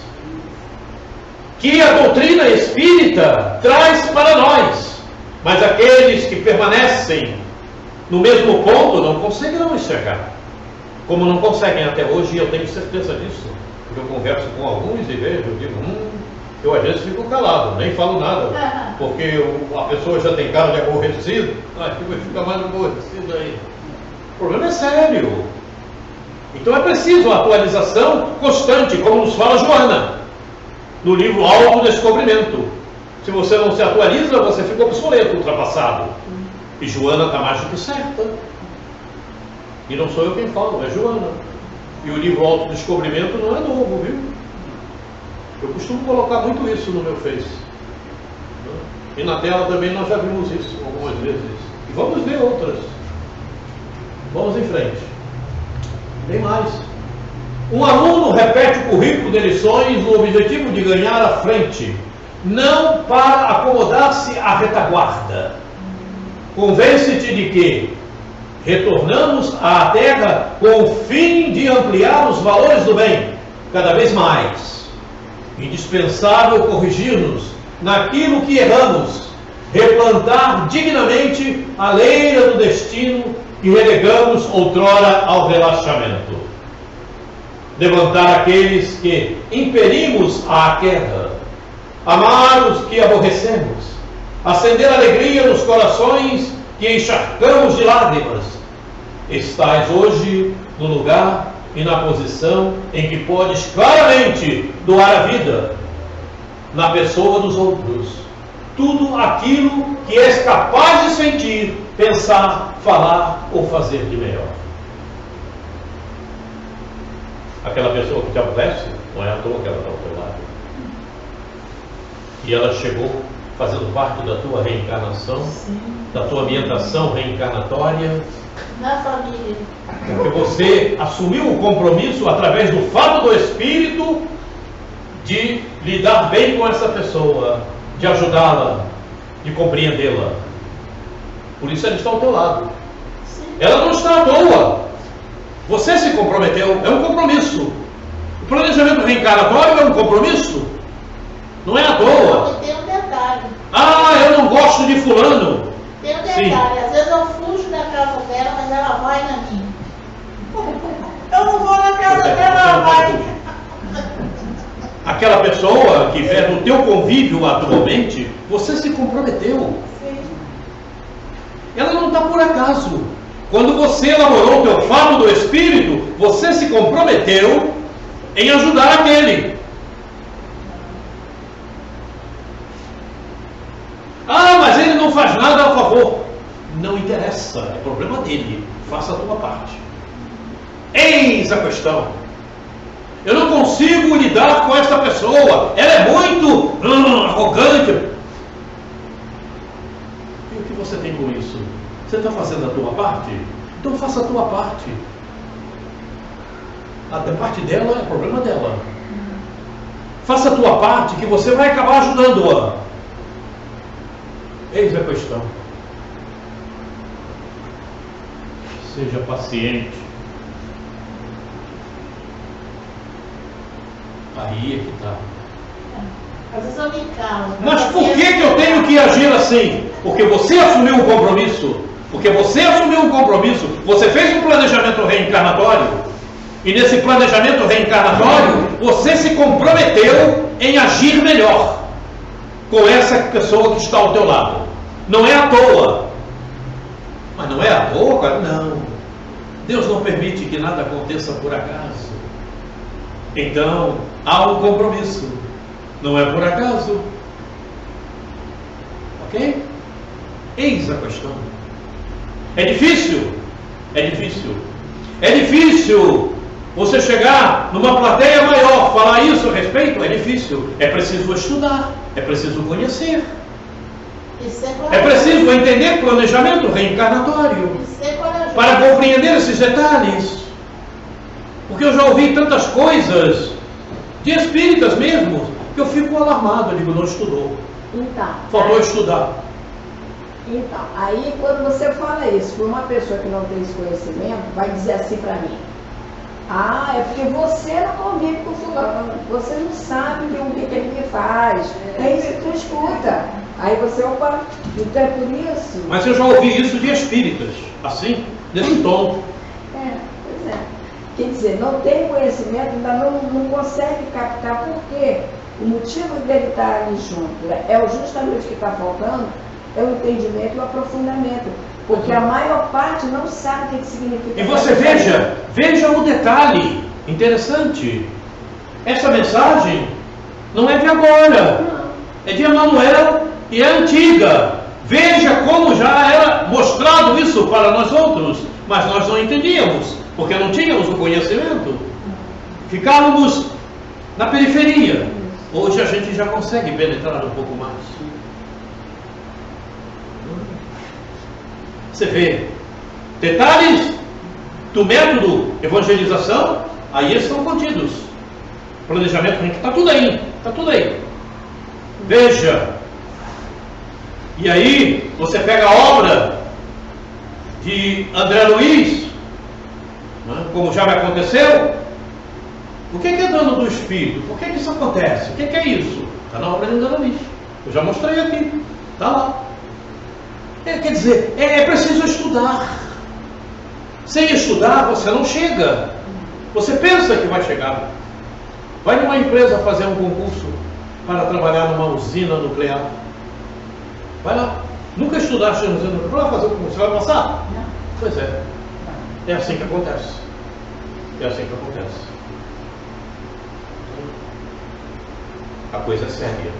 que a doutrina espírita traz para nós. Mas aqueles que permanecem no mesmo ponto não conseguirão enxergar. Como não conseguem até hoje, e eu tenho certeza disso. Porque eu converso com alguns e vejo, eu digo, eu às vezes fico calado, nem falo nada. Porque a pessoa já tem cara de aborrecido, fica mais aborrecido aí. O problema é sério. Então é preciso uma atualização constante, como nos fala Joana, no livro Autodescobrimento. Se você não se atualiza, você fica obsoleto, ultrapassado. E Joana está mais do que certa. E não sou eu quem falo, é Joana. E o livro Autodescobrimento não é novo, viu? Eu costumo colocar muito isso no meu Face. E na tela também nós já vimos isso algumas vezes. E vamos ver outras. Vamos em frente. Tem mais. Um aluno repete o currículo de lições no objetivo de ganhar a frente, não para acomodar-se à retaguarda. Convence-te de que retornamos à Terra com o fim de ampliar os valores do bem, cada vez mais. Indispensável corrigir-nos naquilo que erramos, replantar dignamente a leira do destino que relegamos outrora ao relaxamento. Levantar aqueles que impelimos à queda, amar os que aborrecemos, acender alegria nos corações que encharcamos de lágrimas. Estás hoje no lugar e na posição em que podes claramente doar a vida na pessoa dos outros, tudo aquilo que és capaz de sentir, pensar, falar ou fazer de melhor. Aquela pessoa que te aborrece, não é à toa que ela está ao teu lado. E ela chegou fazendo parte da tua reencarnação, da tua ambientação reencarnatória. Na família. Porque você assumiu o compromisso, através do fato do Espírito, de lidar bem com essa pessoa, de ajudá-la, de compreendê-la. Por isso ela está ao teu lado. Sim. Ela não está à toa. Você se comprometeu, é um compromisso. O planejamento reencarnatório é um compromisso. Não é à toa. E tem um detalhe. Ah, eu não gosto de fulano. Tem um detalhe. Às vezes eu fujo da casa dela, mas ela vai na minha. Eu não vou na casa dela, ela vai. Aquela pessoa que vier no teu convívio atualmente, você se comprometeu. Sim. Ela não está por acaso. Quando você elaborou o teu fato do Espírito, você se comprometeu em ajudar aquele. Ah, mas ele não faz nada a favor. Não interessa, é problema dele. Faça a tua parte. Eis a questão. Eu não consigo lidar com esta pessoa. Ela é muito arrogante. E o que você tem com isso? Você está fazendo a tua parte? Então faça a tua parte. A parte dela é problema dela. Faça a tua parte que você vai acabar ajudando-a. Eis a questão. Seja paciente. Aí é que está. Às vezes eu me calo. Mas por que eu tenho que agir assim? Porque você assumiu um compromisso. Porque você assumiu um compromisso. Você fez um planejamento reencarnatório. E nesse planejamento reencarnatório, você se comprometeu em agir melhor com essa pessoa que está ao teu lado. Não é à toa. Mas não é à toa, cara? Não. Deus não permite que nada aconteça por acaso. Então, há um compromisso. Não é por acaso. Ok? Eis a questão. É difícil? É difícil. É difícil Você chegar numa plateia maior, falar isso a respeito, é difícil. É preciso estudar, é preciso conhecer. Isso é É corajoso. preciso entender planejamento reencarnatório Isso é corajoso. para compreender esses detalhes. Porque eu já ouvi tantas coisas de espíritas mesmo, que eu fico alarmado, eu digo, não estudou. Então, Faltou estudar. então, aí quando você fala isso para uma pessoa que não tem esse conhecimento, vai dizer assim para mim: ah, é porque você não convive com fulano, você não sabe o que ele me faz. É isso que tu escuta. Aí você, opa, então é por isso? Mas eu já ouvi isso de espíritas, assim, nesse tom. Pois é. Quer dizer, não tem conhecimento, ainda não consegue captar por quê. O motivo dele estar ali junto é justamente o que está faltando, é o entendimento e o aprofundamento. Porque a maior parte não sabe o que significa. E você veja o detalhe interessante. Essa mensagem não é de agora, é de Emmanuel e é antiga. Veja como já era mostrado isso para nós outros, mas nós não entendíamos, porque não tínhamos o conhecimento. Ficávamos na periferia. Hoje a gente já consegue penetrar um pouco mais. Você vê detalhes do método evangelização, aí eles estão contidos. Planejamento, está tudo aí, está tudo aí. Veja. E aí você pega a obra de André Luiz, né, como já me aconteceu. O que é dano do espírito? Por que isso acontece? O que é isso? Está na obra de André Luiz. Eu já mostrei aqui, está lá. Quer dizer, é preciso estudar. Sem estudar, você não chega. Você pensa que vai chegar. Vai numa empresa fazer um concurso para trabalhar numa usina nuclear. Vai lá. Nunca estudaste na usina nuclear. Vai fazer o concurso. Você vai passar? Não. Pois é. É assim que acontece. É assim que acontece. A coisa é séria.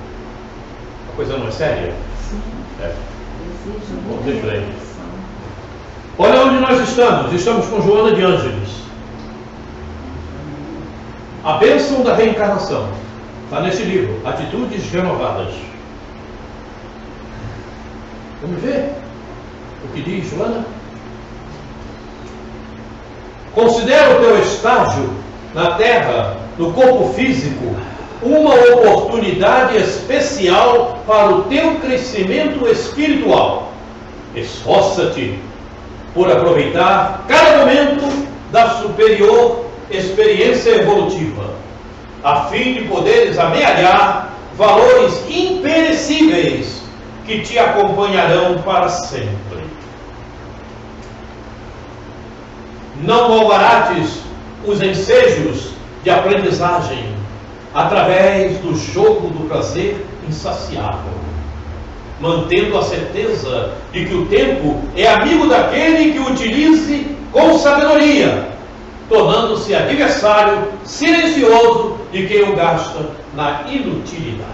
A coisa não é séria? Sim. É. Exige Bom, muita deixa eu ver. reflexão. Olha onde nós estamos. Estamos com Joana de Ângeles. A bênção da reencarnação. Está nesse livro, Atitudes Renovadas. Vamos ver o que diz Joana? Considera o teu estágio na Terra, no corpo físico, uma oportunidade especial para o teu crescimento espiritual. Esforça-te por aproveitar cada momento da superior experiência evolutiva, a fim de poderes amealhar valores imperecíveis que te acompanharão para sempre. Não malbarates os ensejos de aprendizagem através do jogo do prazer insaciável, mantendo a certeza de que o tempo é amigo daquele que o utilize com sabedoria, tornando-se adversário silencioso de quem o gasta na inutilidade.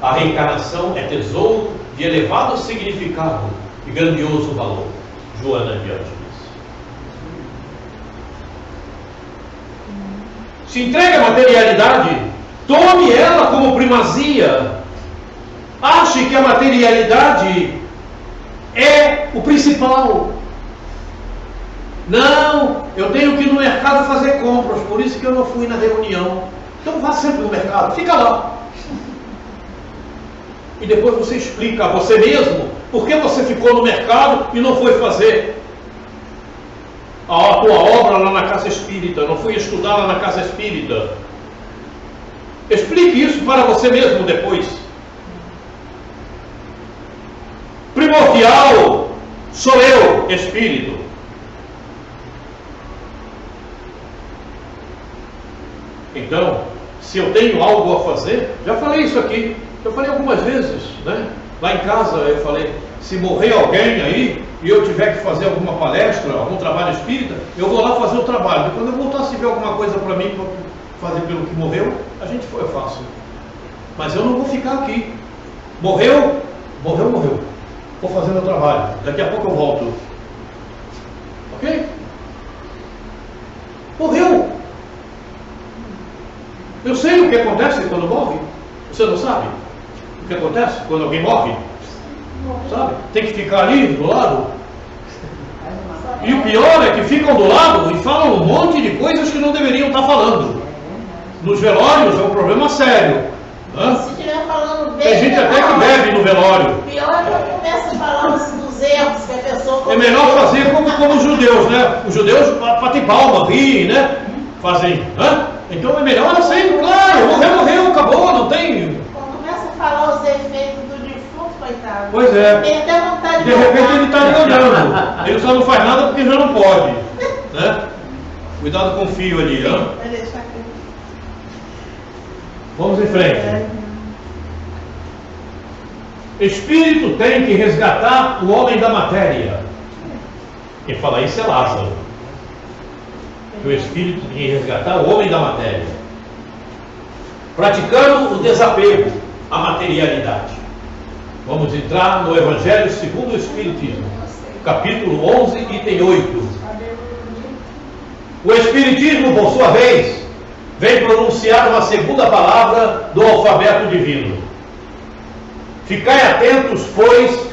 A reencarnação é tesouro de elevado significado e grandioso valor. Joana de Ângeles. Se entregue à materialidade, tome ela como primazia. Ache que a materialidade é o principal. Não, eu tenho que ir no mercado fazer compras, por isso que eu não fui na reunião. Então vá sempre no mercado, fica lá. E depois você explica a você mesmo por que você ficou no mercado e não foi fazer a tua obra lá na casa espírita, não foi estudar lá na casa espírita. Explique isso para você mesmo depois. Primordial sou eu, espírito. Então, se eu tenho algo a fazer, já falei isso aqui, eu falei algumas vezes, né? Lá em casa eu falei, se morrer alguém aí e eu tiver que fazer alguma palestra, algum trabalho espírita, eu vou lá fazer o trabalho. E quando eu voltar, se tiver alguma coisa para mim para fazer pelo que morreu, a gente foi fácil. Mas eu não vou ficar aqui. Morreu. Vou fazer meu trabalho. Daqui a pouco eu volto. Ok? Eu sei o que acontece quando morre. Você não sabe o que acontece quando alguém morre? Sabe? Tem que ficar ali do lado. E o pior é que ficam do lado e falam um monte de coisas que não deveriam estar falando. Nos velórios é um problema sério. Se estiver falando bem, tem gente até que bebe no velório. Pior é quando começa falando dos erros que a pessoa... É melhor fazer como os judeus, né? Os judeus batem palma, riem, né? Fazem. Então é melhor assim, claro, morreu, acabou, não tem... Quando começa a falar os efeitos do defunto, coitado. Pois é. Tem até vontade De repente ele está ali olhando. Ele só não faz nada porque já não pode. Né? Cuidado com o fio ali. Vai deixar aqui. Vamos em frente. Espírito tem que resgatar o homem da matéria. Quem fala isso é Lázaro. Que o Espírito tem que resgatar o homem da matéria. Praticando o desapego à materialidade. Vamos entrar no Evangelho segundo o Espiritismo. Capítulo 11, item 8. O Espiritismo, por sua vez, vem pronunciar uma segunda palavra do alfabeto divino. Ficai atentos, pois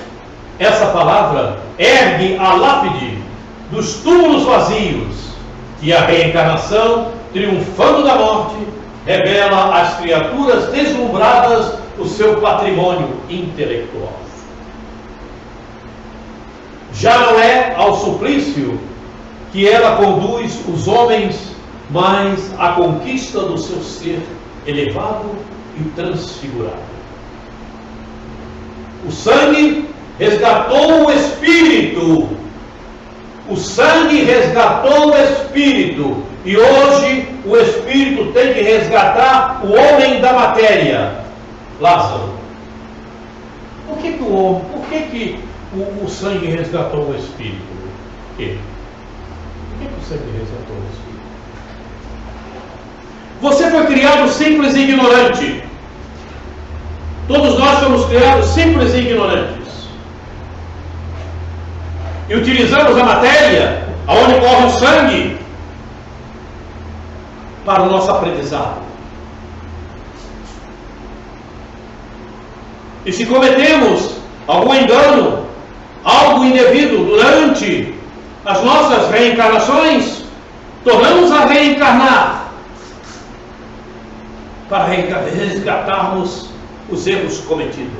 essa palavra ergue a lápide dos túmulos vazios, e a reencarnação, triunfando da morte, revela às criaturas deslumbradas o seu patrimônio intelectual. Já não é ao suplício que ela conduz os homens, mas à conquista do seu ser elevado e transfigurado. O sangue resgatou o espírito. O sangue resgatou o espírito. E hoje o espírito tem que resgatar o homem da matéria. Lázaro. Por que o sangue resgatou o espírito? Por quê? Por que o sangue resgatou o espírito? Você foi criado simples e ignorante. Todos nós fomos criados simples e ignorantes. E utilizamos a matéria, aonde corre o sangue, para o nosso aprendizado. E se cometemos algum engano, algo indevido durante as nossas reencarnações, tornamos a reencarnar para resgatarmos os erros cometidos.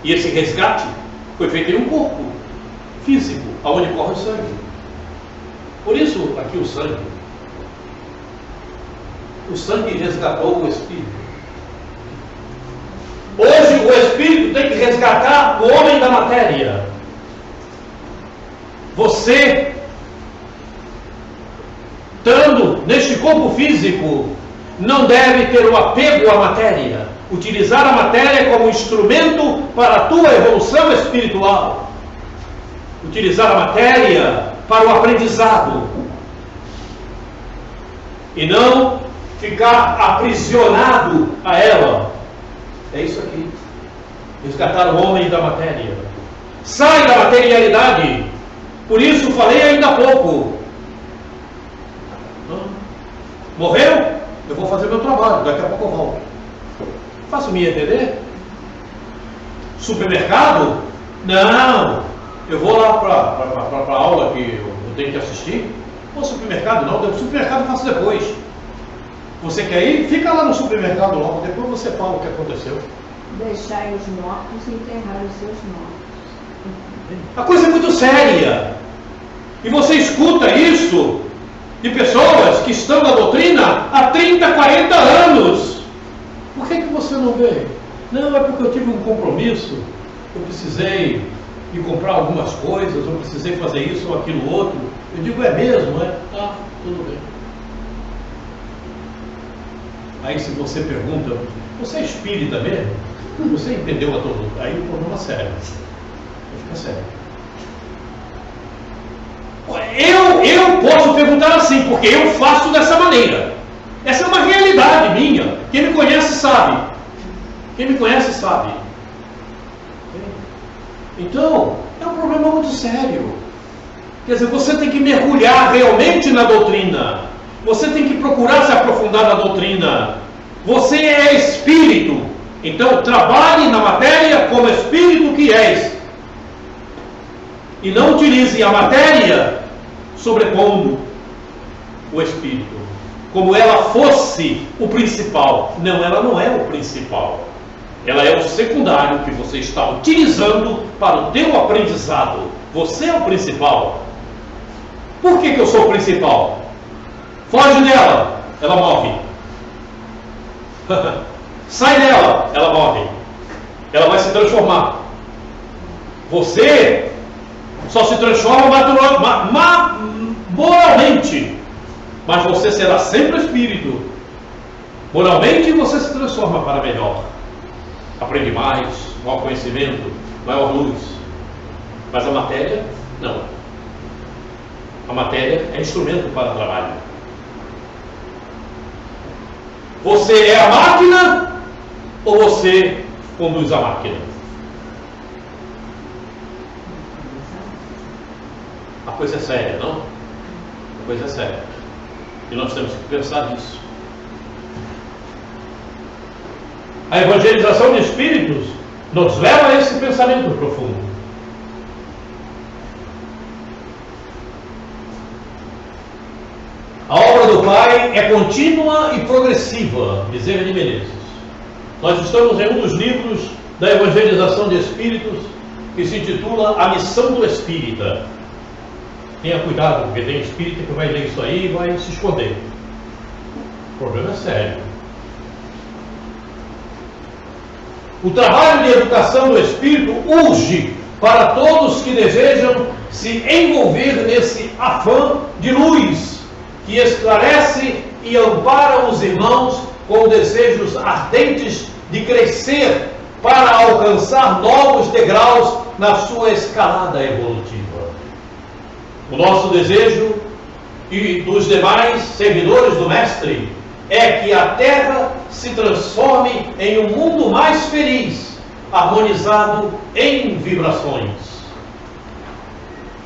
E esse resgate foi feito em um corpo físico, aonde corre o sangue. Por isso, aqui o sangue. O sangue resgatou o espírito. Hoje, o espírito tem que resgatar o homem da matéria. Você, estando neste corpo físico, não deve ter o apego à matéria. Utilizar a matéria como instrumento para a tua evolução espiritual. Utilizar a matéria para o aprendizado. E não ficar aprisionado a ela. É isso aqui. Resgatar o homem da matéria. Sai da materialidade. Por isso falei ainda há pouco. Morreu? Eu vou fazer meu trabalho. Daqui a pouco eu volto. Faço-me entender? Supermercado? Não. Eu vou lá para a aula que eu tenho que assistir. Não, supermercado não. O supermercado eu faço depois. Você quer ir? Fica lá no supermercado logo. Depois você fala o que aconteceu. Deixai os mortos e enterrar os seus mortos. A coisa é muito séria. E você escuta isso de pessoas que estão na doutrina há 30, 40 anos. Por que você não vê? Não, é porque eu tive um compromisso. Eu precisei de comprar algumas coisas. Eu precisei fazer isso ou aquilo outro. Eu digo, é mesmo? É? Tá, tudo bem. Aí se você pergunta, você é espírita mesmo? Você entendeu a todo? Aí o problema é sério. Fica sério. Eu posso perguntar assim, porque eu faço dessa maneira. Essa é uma realidade minha. Quem me conhece sabe. Quem me conhece sabe. Então, é um problema muito sério. Quer dizer, você tem que mergulhar realmente na doutrina. Você tem que procurar se aprofundar na doutrina. Você é espírito. Então trabalhe na matéria como espírito que és. E não utilize a matéria sobrepondo o espírito, como ela fosse o principal. Não, ela não é o principal. Ela é o secundário que você está utilizando para o teu aprendizado. Você é o principal. Por que eu sou o principal? Foge dela, ela morre. Sai dela, ela morre. Ela vai se transformar. Você só se transforma moralmente, mas você será sempre espírito. Moralmente você se transforma para melhor. Aprende mais, maior conhecimento, maior luz. Mas a matéria, não. A matéria é instrumento para trabalho. Você é a máquina ou você conduz a máquina? A coisa é séria, não? A coisa é séria. E nós temos que pensar nisso. A evangelização de espíritos nos leva a esse pensamento profundo. A obra do Pai é contínua e progressiva, Bezerra de Menezes. Nós estamos em um dos livros da evangelização de espíritos que se intitula A Missão do Espírita. Tenha cuidado, porque tem espírita que vai ler isso aí e vai se esconder. O problema é sério. O trabalho de educação do espírito urge para todos que desejam se envolver nesse afã de luz que esclarece e ampara os irmãos com desejos ardentes de crescer para alcançar novos degraus na sua escalada evolutiva. O nosso desejo e dos demais servidores do Mestre é que a Terra se transforme em um mundo mais feliz, harmonizado em vibrações.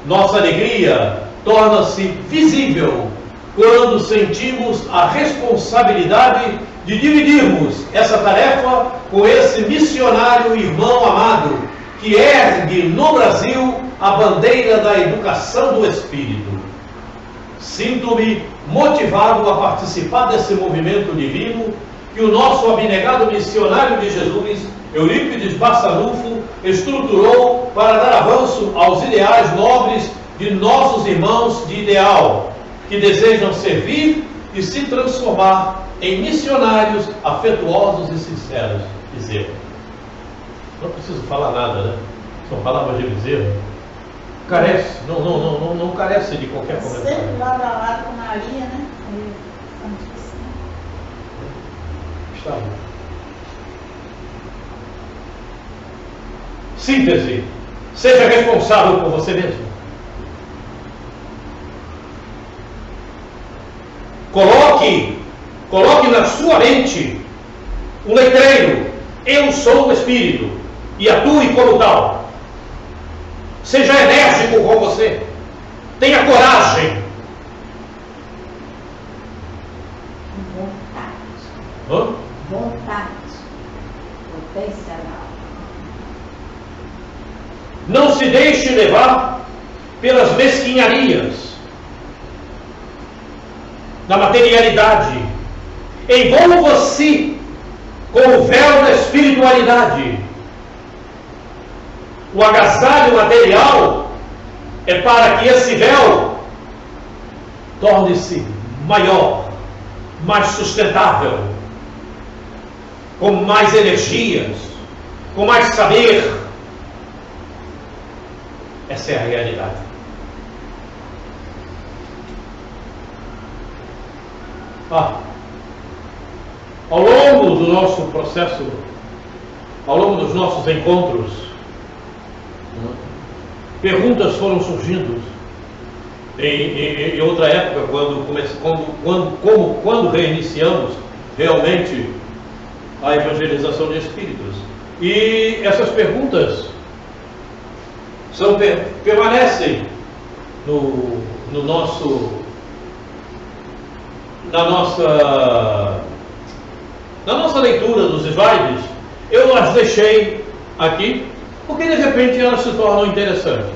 Nossa alegria torna-se visível quando sentimos a responsabilidade de dividirmos essa tarefa com esse missionário irmão amado que ergue no Brasil a bandeira da educação do espírito. Sinto-me motivado a participar desse movimento divino que o nosso abnegado missionário de Jesus, Eurípides Barçanufo, estruturou para dar avanço aos ideais nobres de nossos irmãos de ideal, que desejam servir e se transformar em missionários afetuosos e sinceros. Bezerra. Não preciso falar nada, né? São palavras de Bezerra. Carece, não carece de qualquer comentário. Sempre lado a lado com Maria, né? Está bom. Síntese. Seja responsável por você mesmo. Coloque na sua mente um letreiro. Eu sou o Espírito. E atue como tal. Seja enérgico com você. Tenha coragem. Vontade. Vontade. Potencial. Não se deixe levar pelas mesquinharias da materialidade. Envolva-se com o véu da espiritualidade. O agasalho material é para que esse véu torne-se maior, mais sustentável, com mais energias, com mais saber. Essa é a realidade. Ao longo do nosso processo, ao longo dos nossos encontros, perguntas foram surgindo. Em outra época, quando reiniciamos realmente a evangelização de espíritos. E essas perguntas permanecem no nosso na nossa leitura dos slides, eu as deixei aqui, porque de repente elas se tornam interessantes.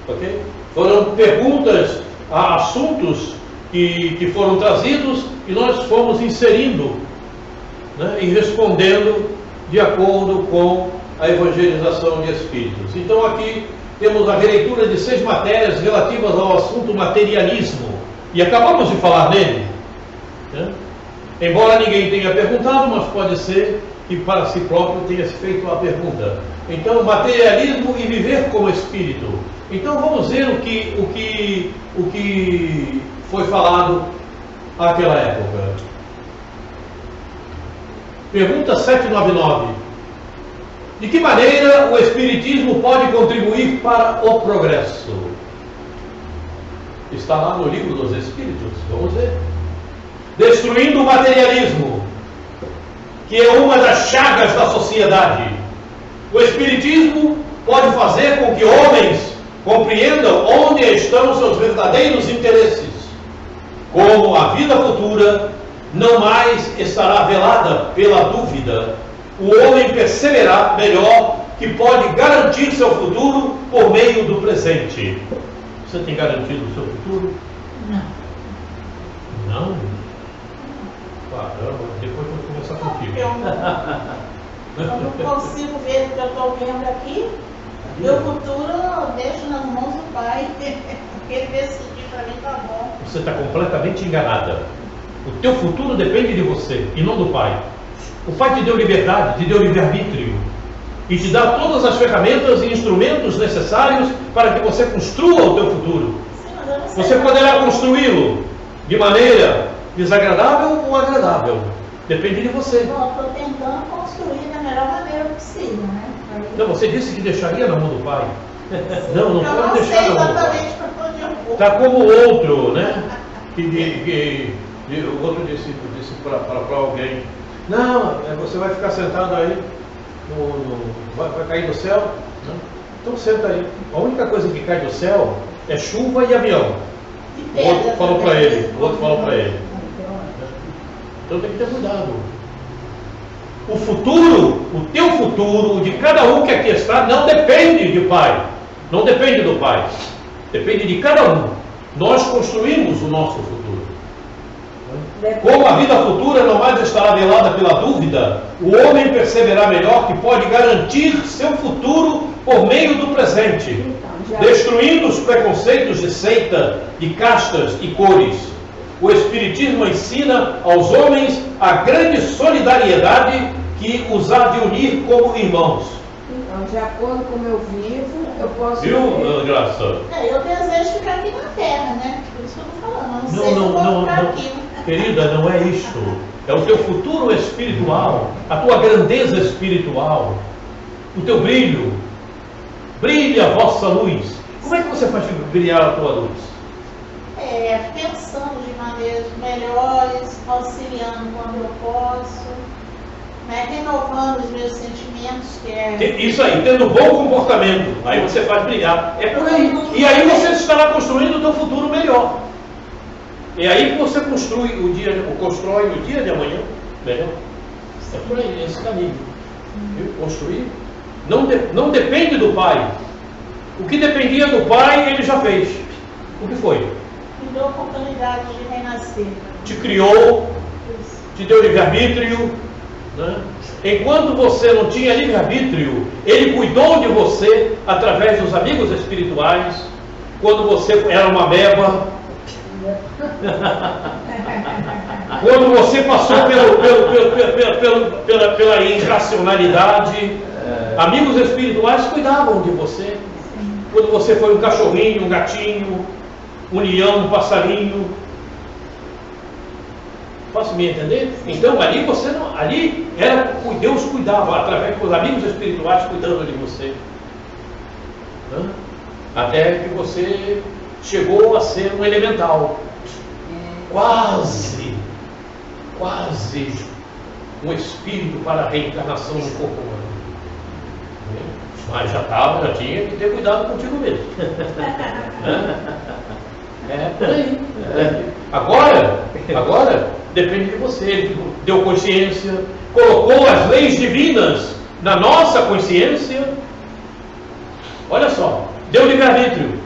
Okay? Foram perguntas a assuntos que foram trazidos e nós fomos inserindo, né, e respondendo de acordo com a evangelização de espíritos. Então aqui temos a releitura de 6 matérias relativas ao assunto materialismo e acabamos de falar nele, né? Embora ninguém tenha perguntado, mas pode ser que para si próprio tenha feito a pergunta. Então, materialismo e viver como espírito. Então vamos ver o que foi falado naquela época. Pergunta 799. De que maneira o Espiritismo pode contribuir para o progresso? Está lá no Livro dos Espíritos, vamos ver. Destruindo o materialismo, que é uma das chagas da sociedade. O Espiritismo pode fazer com que homens compreendam onde estão seus verdadeiros interesses, como a vida futura não mais estará velada pela dúvida. O homem perceberá melhor que pode garantir seu futuro por meio do presente. Você tem garantido o seu futuro? Não. Não? Caramba, depois eu vou conversar contigo. Eu não consigo ver o que eu estou vendo aqui. Meu futuro eu deixo nas mãos do Pai. Ele decidir para mim tá bom. Você está completamente enganada. O teu futuro depende de você e não do Pai. O Pai te deu liberdade, te deu livre-arbítrio e te dá todas as ferramentas e instrumentos necessários para que você construa o teu futuro. Sim, mas eu não sei. Você poderá construí-lo de maneira desagradável ou agradável. Depende de você. Bom, estou tentando construir da melhor maneira possível, né? Então você disse que deixaria na mão do Pai. Não Eu pode não deixar sei na mão do Pai. exatamente para onde eu vou. Está como o outro, né? O outro disse para alguém: não, você vai ficar sentado aí, vai cair do céu. Não? Então senta aí. A única coisa que cai do céu é chuva e avião. O outro falou para ele. Então tem que ter cuidado. O futuro, o teu futuro, o de cada um que aqui está, não depende de pai. Não depende do pai. Depende de cada um. Nós construímos o nosso futuro. Como a vida futura não mais estará velada pela dúvida, o homem perceberá melhor que pode garantir seu futuro por meio do presente, destruindo os preconceitos de seita, de castas e cores. O Espiritismo ensina aos homens a grande solidariedade que os há de unir como irmãos. Então, de acordo com o meu vivo, eu posso... Viu, Dona Graça? Eu desejo ficar aqui na Terra, né? Por isso que eu estou falando. Não sei se eu vou ficar aqui. Querida, não é isso. É o teu futuro espiritual, a tua grandeza espiritual, o teu brilho. Brilhe a vossa luz. Como é que você faz brilhar a tua luz? Pensando de maneiras melhores, auxiliando quando eu posso, né? Renovando os meus sentimentos, que é... Isso aí, tendo bom comportamento. Aí você faz brilhar. É por aí. E aí você estará construindo o teu futuro melhor. É aí que você constrói o dia de amanhã melhor. É por aí, esse caminho. Viu? Construir. Não depende do pai. O que dependia do pai, ele já fez. O que foi? Me deu a oportunidade de renascer. Te criou, te deu livre-arbítrio, né? Enquanto você não tinha livre-arbítrio, ele cuidou de você através dos amigos espirituais, quando você era uma ameba, quando você passou pela irracionalidade, amigos espirituais cuidavam de você. Quando você foi um cachorrinho, um gatinho, um leão, um passarinho. Posso me entender? Então ali Deus cuidava através dos amigos espirituais cuidando de você. Até que você chegou a ser um elemental. Quase um espírito para a reencarnação no corpo humano. Mas já tinha que ter cuidado contigo mesmo. É por aí. Agora, depende de você. Ele deu consciência, colocou as leis divinas na nossa consciência. Olha só, deu livre-arbítrio.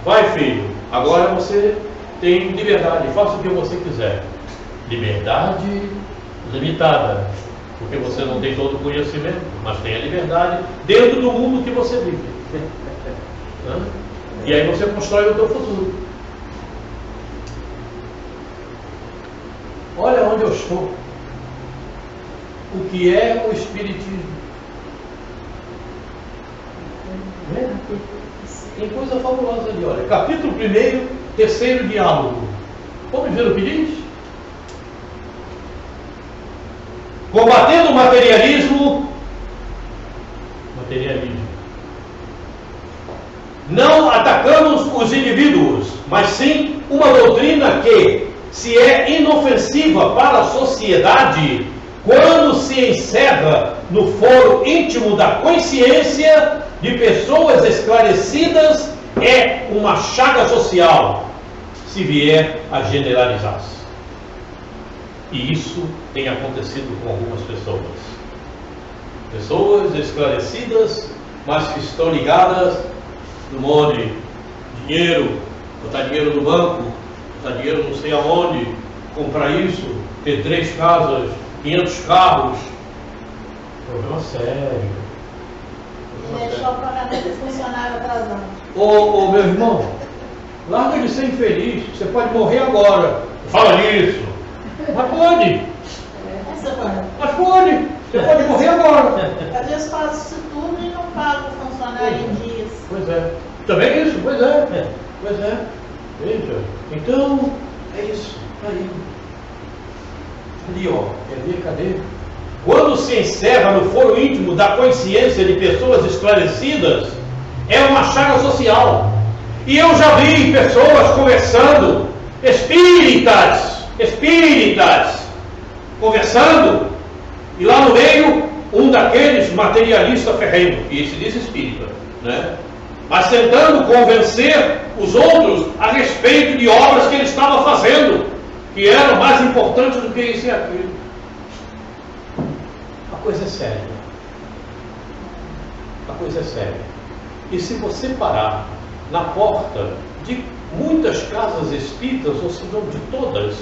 Vai, filho, agora você tem liberdade, faça o que você quiser. Liberdade limitada, porque você não tem todo o conhecimento, mas tem a liberdade dentro do mundo que você vive. E aí você constrói o teu futuro. Olha onde eu estou. O que é o Espiritismo? Tem coisa fabulosa ali, olha. Capítulo 1º, 3º diálogo. Vamos ver o que diz? Combatendo o materialismo. Não atacamos os indivíduos, mas sim uma doutrina que, se é inofensiva para a sociedade, quando se encerra no foro íntimo da consciência de pessoas esclarecidas, é uma chaga social, se vier a generalizar-se. E isso tem acontecido com algumas pessoas. Pessoas esclarecidas, mas que estão ligadas no monte, dinheiro, botar dinheiro no banco, botar dinheiro não sei aonde, comprar isso, ter 3 casas, 500 carros. Problema sério. E deixar o pagamento do funcionário atrasado. Ô meu irmão, larga de ser infeliz, você pode morrer agora. Fala nisso. Mas pode. Mas pode. Você pode morrer agora. Às vezes faz isso tudo e não paga o funcionário em dias. Pois é. Também isso, pois é. Pois é. Veja. Então, é isso. Aí. Ali, ó. Cadê? Quando se encerra no foro íntimo da consciência de pessoas esclarecidas, é uma chaga social. E eu já vi pessoas conversando, espíritas, conversando, e lá no meio, um daqueles materialista ferrenho, que se diz espírita, né? Mas tentando convencer os outros a respeito de obras que ele estava fazendo, que eram mais importantes do que isso e aquilo. A coisa é séria. E se você parar na porta de muitas casas espíritas, ou se não de todas,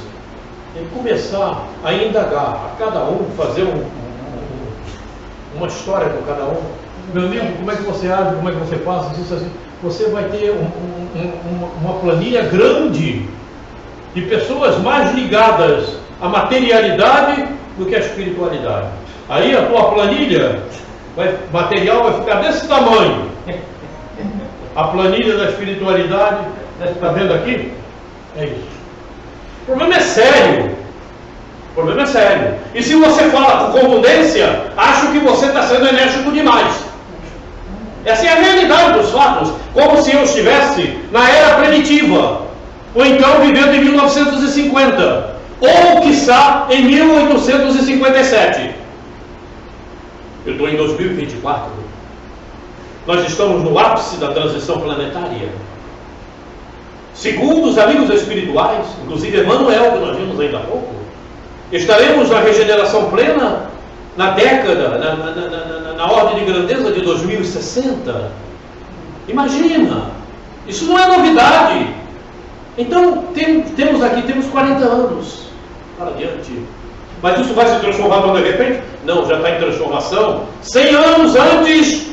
e começar a indagar a cada um, fazer uma história com cada um. Meu amigo, como é que você age, como é que você passa, isso assim, você vai ter uma planilha grande de pessoas mais ligadas à materialidade do que à espiritualidade. Aí a tua planilha, material vai ficar desse tamanho. A planilha da espiritualidade, está vendo aqui? É isso. O problema é sério. E se você fala com contundência, acho que você está sendo enérgico demais. Essa é a realidade dos fatos. Como se eu estivesse na era primitiva, ou então vivendo em 1950, ou quiçá em 1857. Eu estou em 2024. Nós estamos no ápice da transição planetária. Segundo os amigos espirituais, inclusive Emmanuel, que nós vimos ainda há pouco, estaremos na regeneração plena na década, na ordem de grandeza de 2060. Imagina! Isso não é novidade. Então, temos 40 anos para adiante. Mas isso vai se transformar tão de repente? Não, já está em transformação 100 anos antes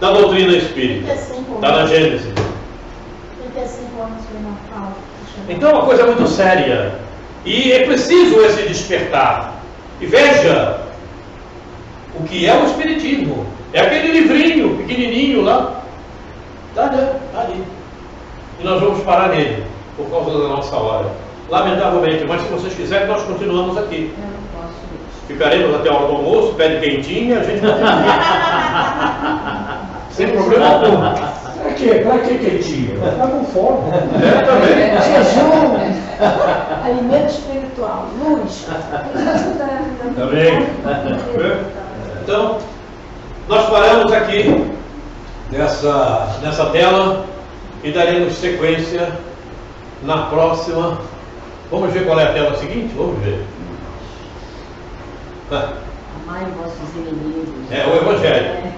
da doutrina espírita. Está na Gênesis. 35 anos foi Natal. Então, a coisa é muito séria. E é preciso esse despertar. E veja o que é o Espiritismo. É aquele livrinho pequenininho lá. Está ali. E nós vamos parar nele, por causa da nossa hora. Lamentavelmente, mas se vocês quiserem, nós continuamos aqui. Eu não posso isso. Ficaremos até a hora do almoço, pede quentinha, a gente vai sem problema algum. Pra que quentinha? Vai ficar com fome. Também. Jejum, alimento espiritual, luz. Também. Então, nós paramos aqui nessa tela e daremos sequência na próxima. Vamos ver qual é a tela seguinte? Vamos ver. Amai vossos inimigos. É o Evangelho.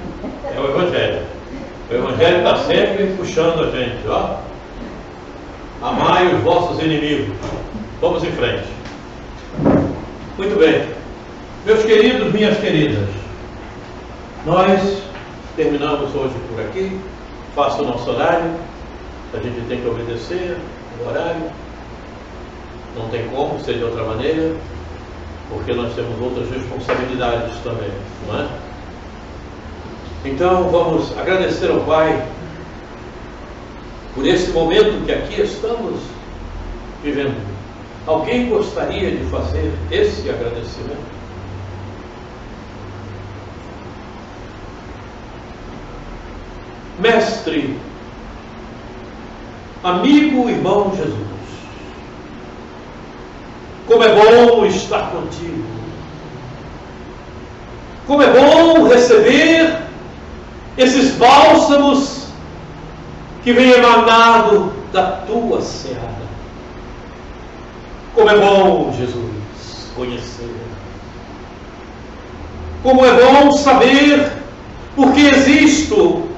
É o Evangelho. O Evangelho está sempre puxando a gente, ó. Amai os vossos inimigos. Vamos em frente. Muito bem. Meus queridos, minhas queridas, nós terminamos hoje por aqui. Faça o nosso horário. A gente tem que obedecer o horário. Não tem como ser de outra maneira, porque nós temos outras responsabilidades também, não é? Então vamos agradecer ao Pai por esse momento que aqui estamos vivendo. Alguém gostaria de fazer esse agradecimento? Mestre, amigo, irmão Jesus, como é bom estar contigo, como é bom receber esses bálsamos que vêm emanado da tua seara. Como é bom, Jesus, conhecer. Como é bom saber por que existo.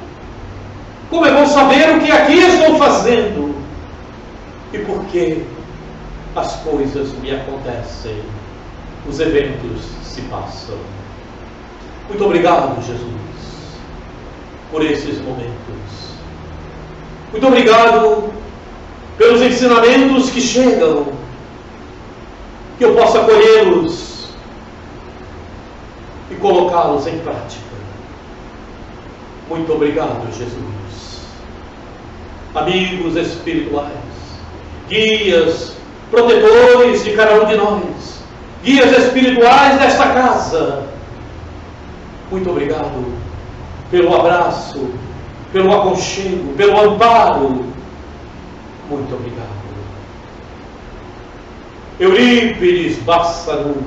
Como é bom saber o que aqui estou fazendo e por que as coisas me acontecem, os eventos se passam. Muito obrigado, Jesus, por esses momentos. Muito obrigado pelos ensinamentos que chegam, que eu possa colhê-los e colocá-los em prática. Muito obrigado, Jesus. Amigos espirituais, guias, protetores de cada um de nós, guias espirituais desta casa, muito obrigado pelo abraço, pelo aconchego, pelo amparo. Muito obrigado. Eurípides Bassanufo,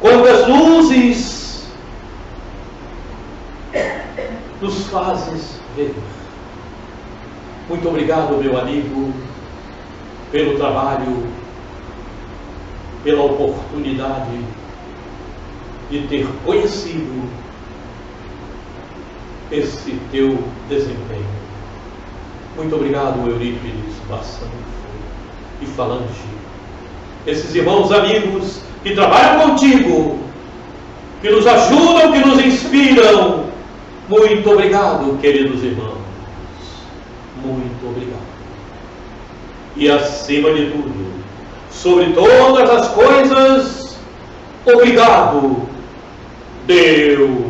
quantas luzes nos fazes ver. Muito obrigado, meu amigo, pelo trabalho, pela oportunidade de ter conhecido esse teu desempenho. Muito obrigado, Eurípides Bassanufo e Falange, esses irmãos amigos que trabalham contigo, que nos ajudam, que nos inspiram. Muito obrigado, queridos irmãos. Muito obrigado. E acima de tudo, sobre todas as coisas, obrigado, Deus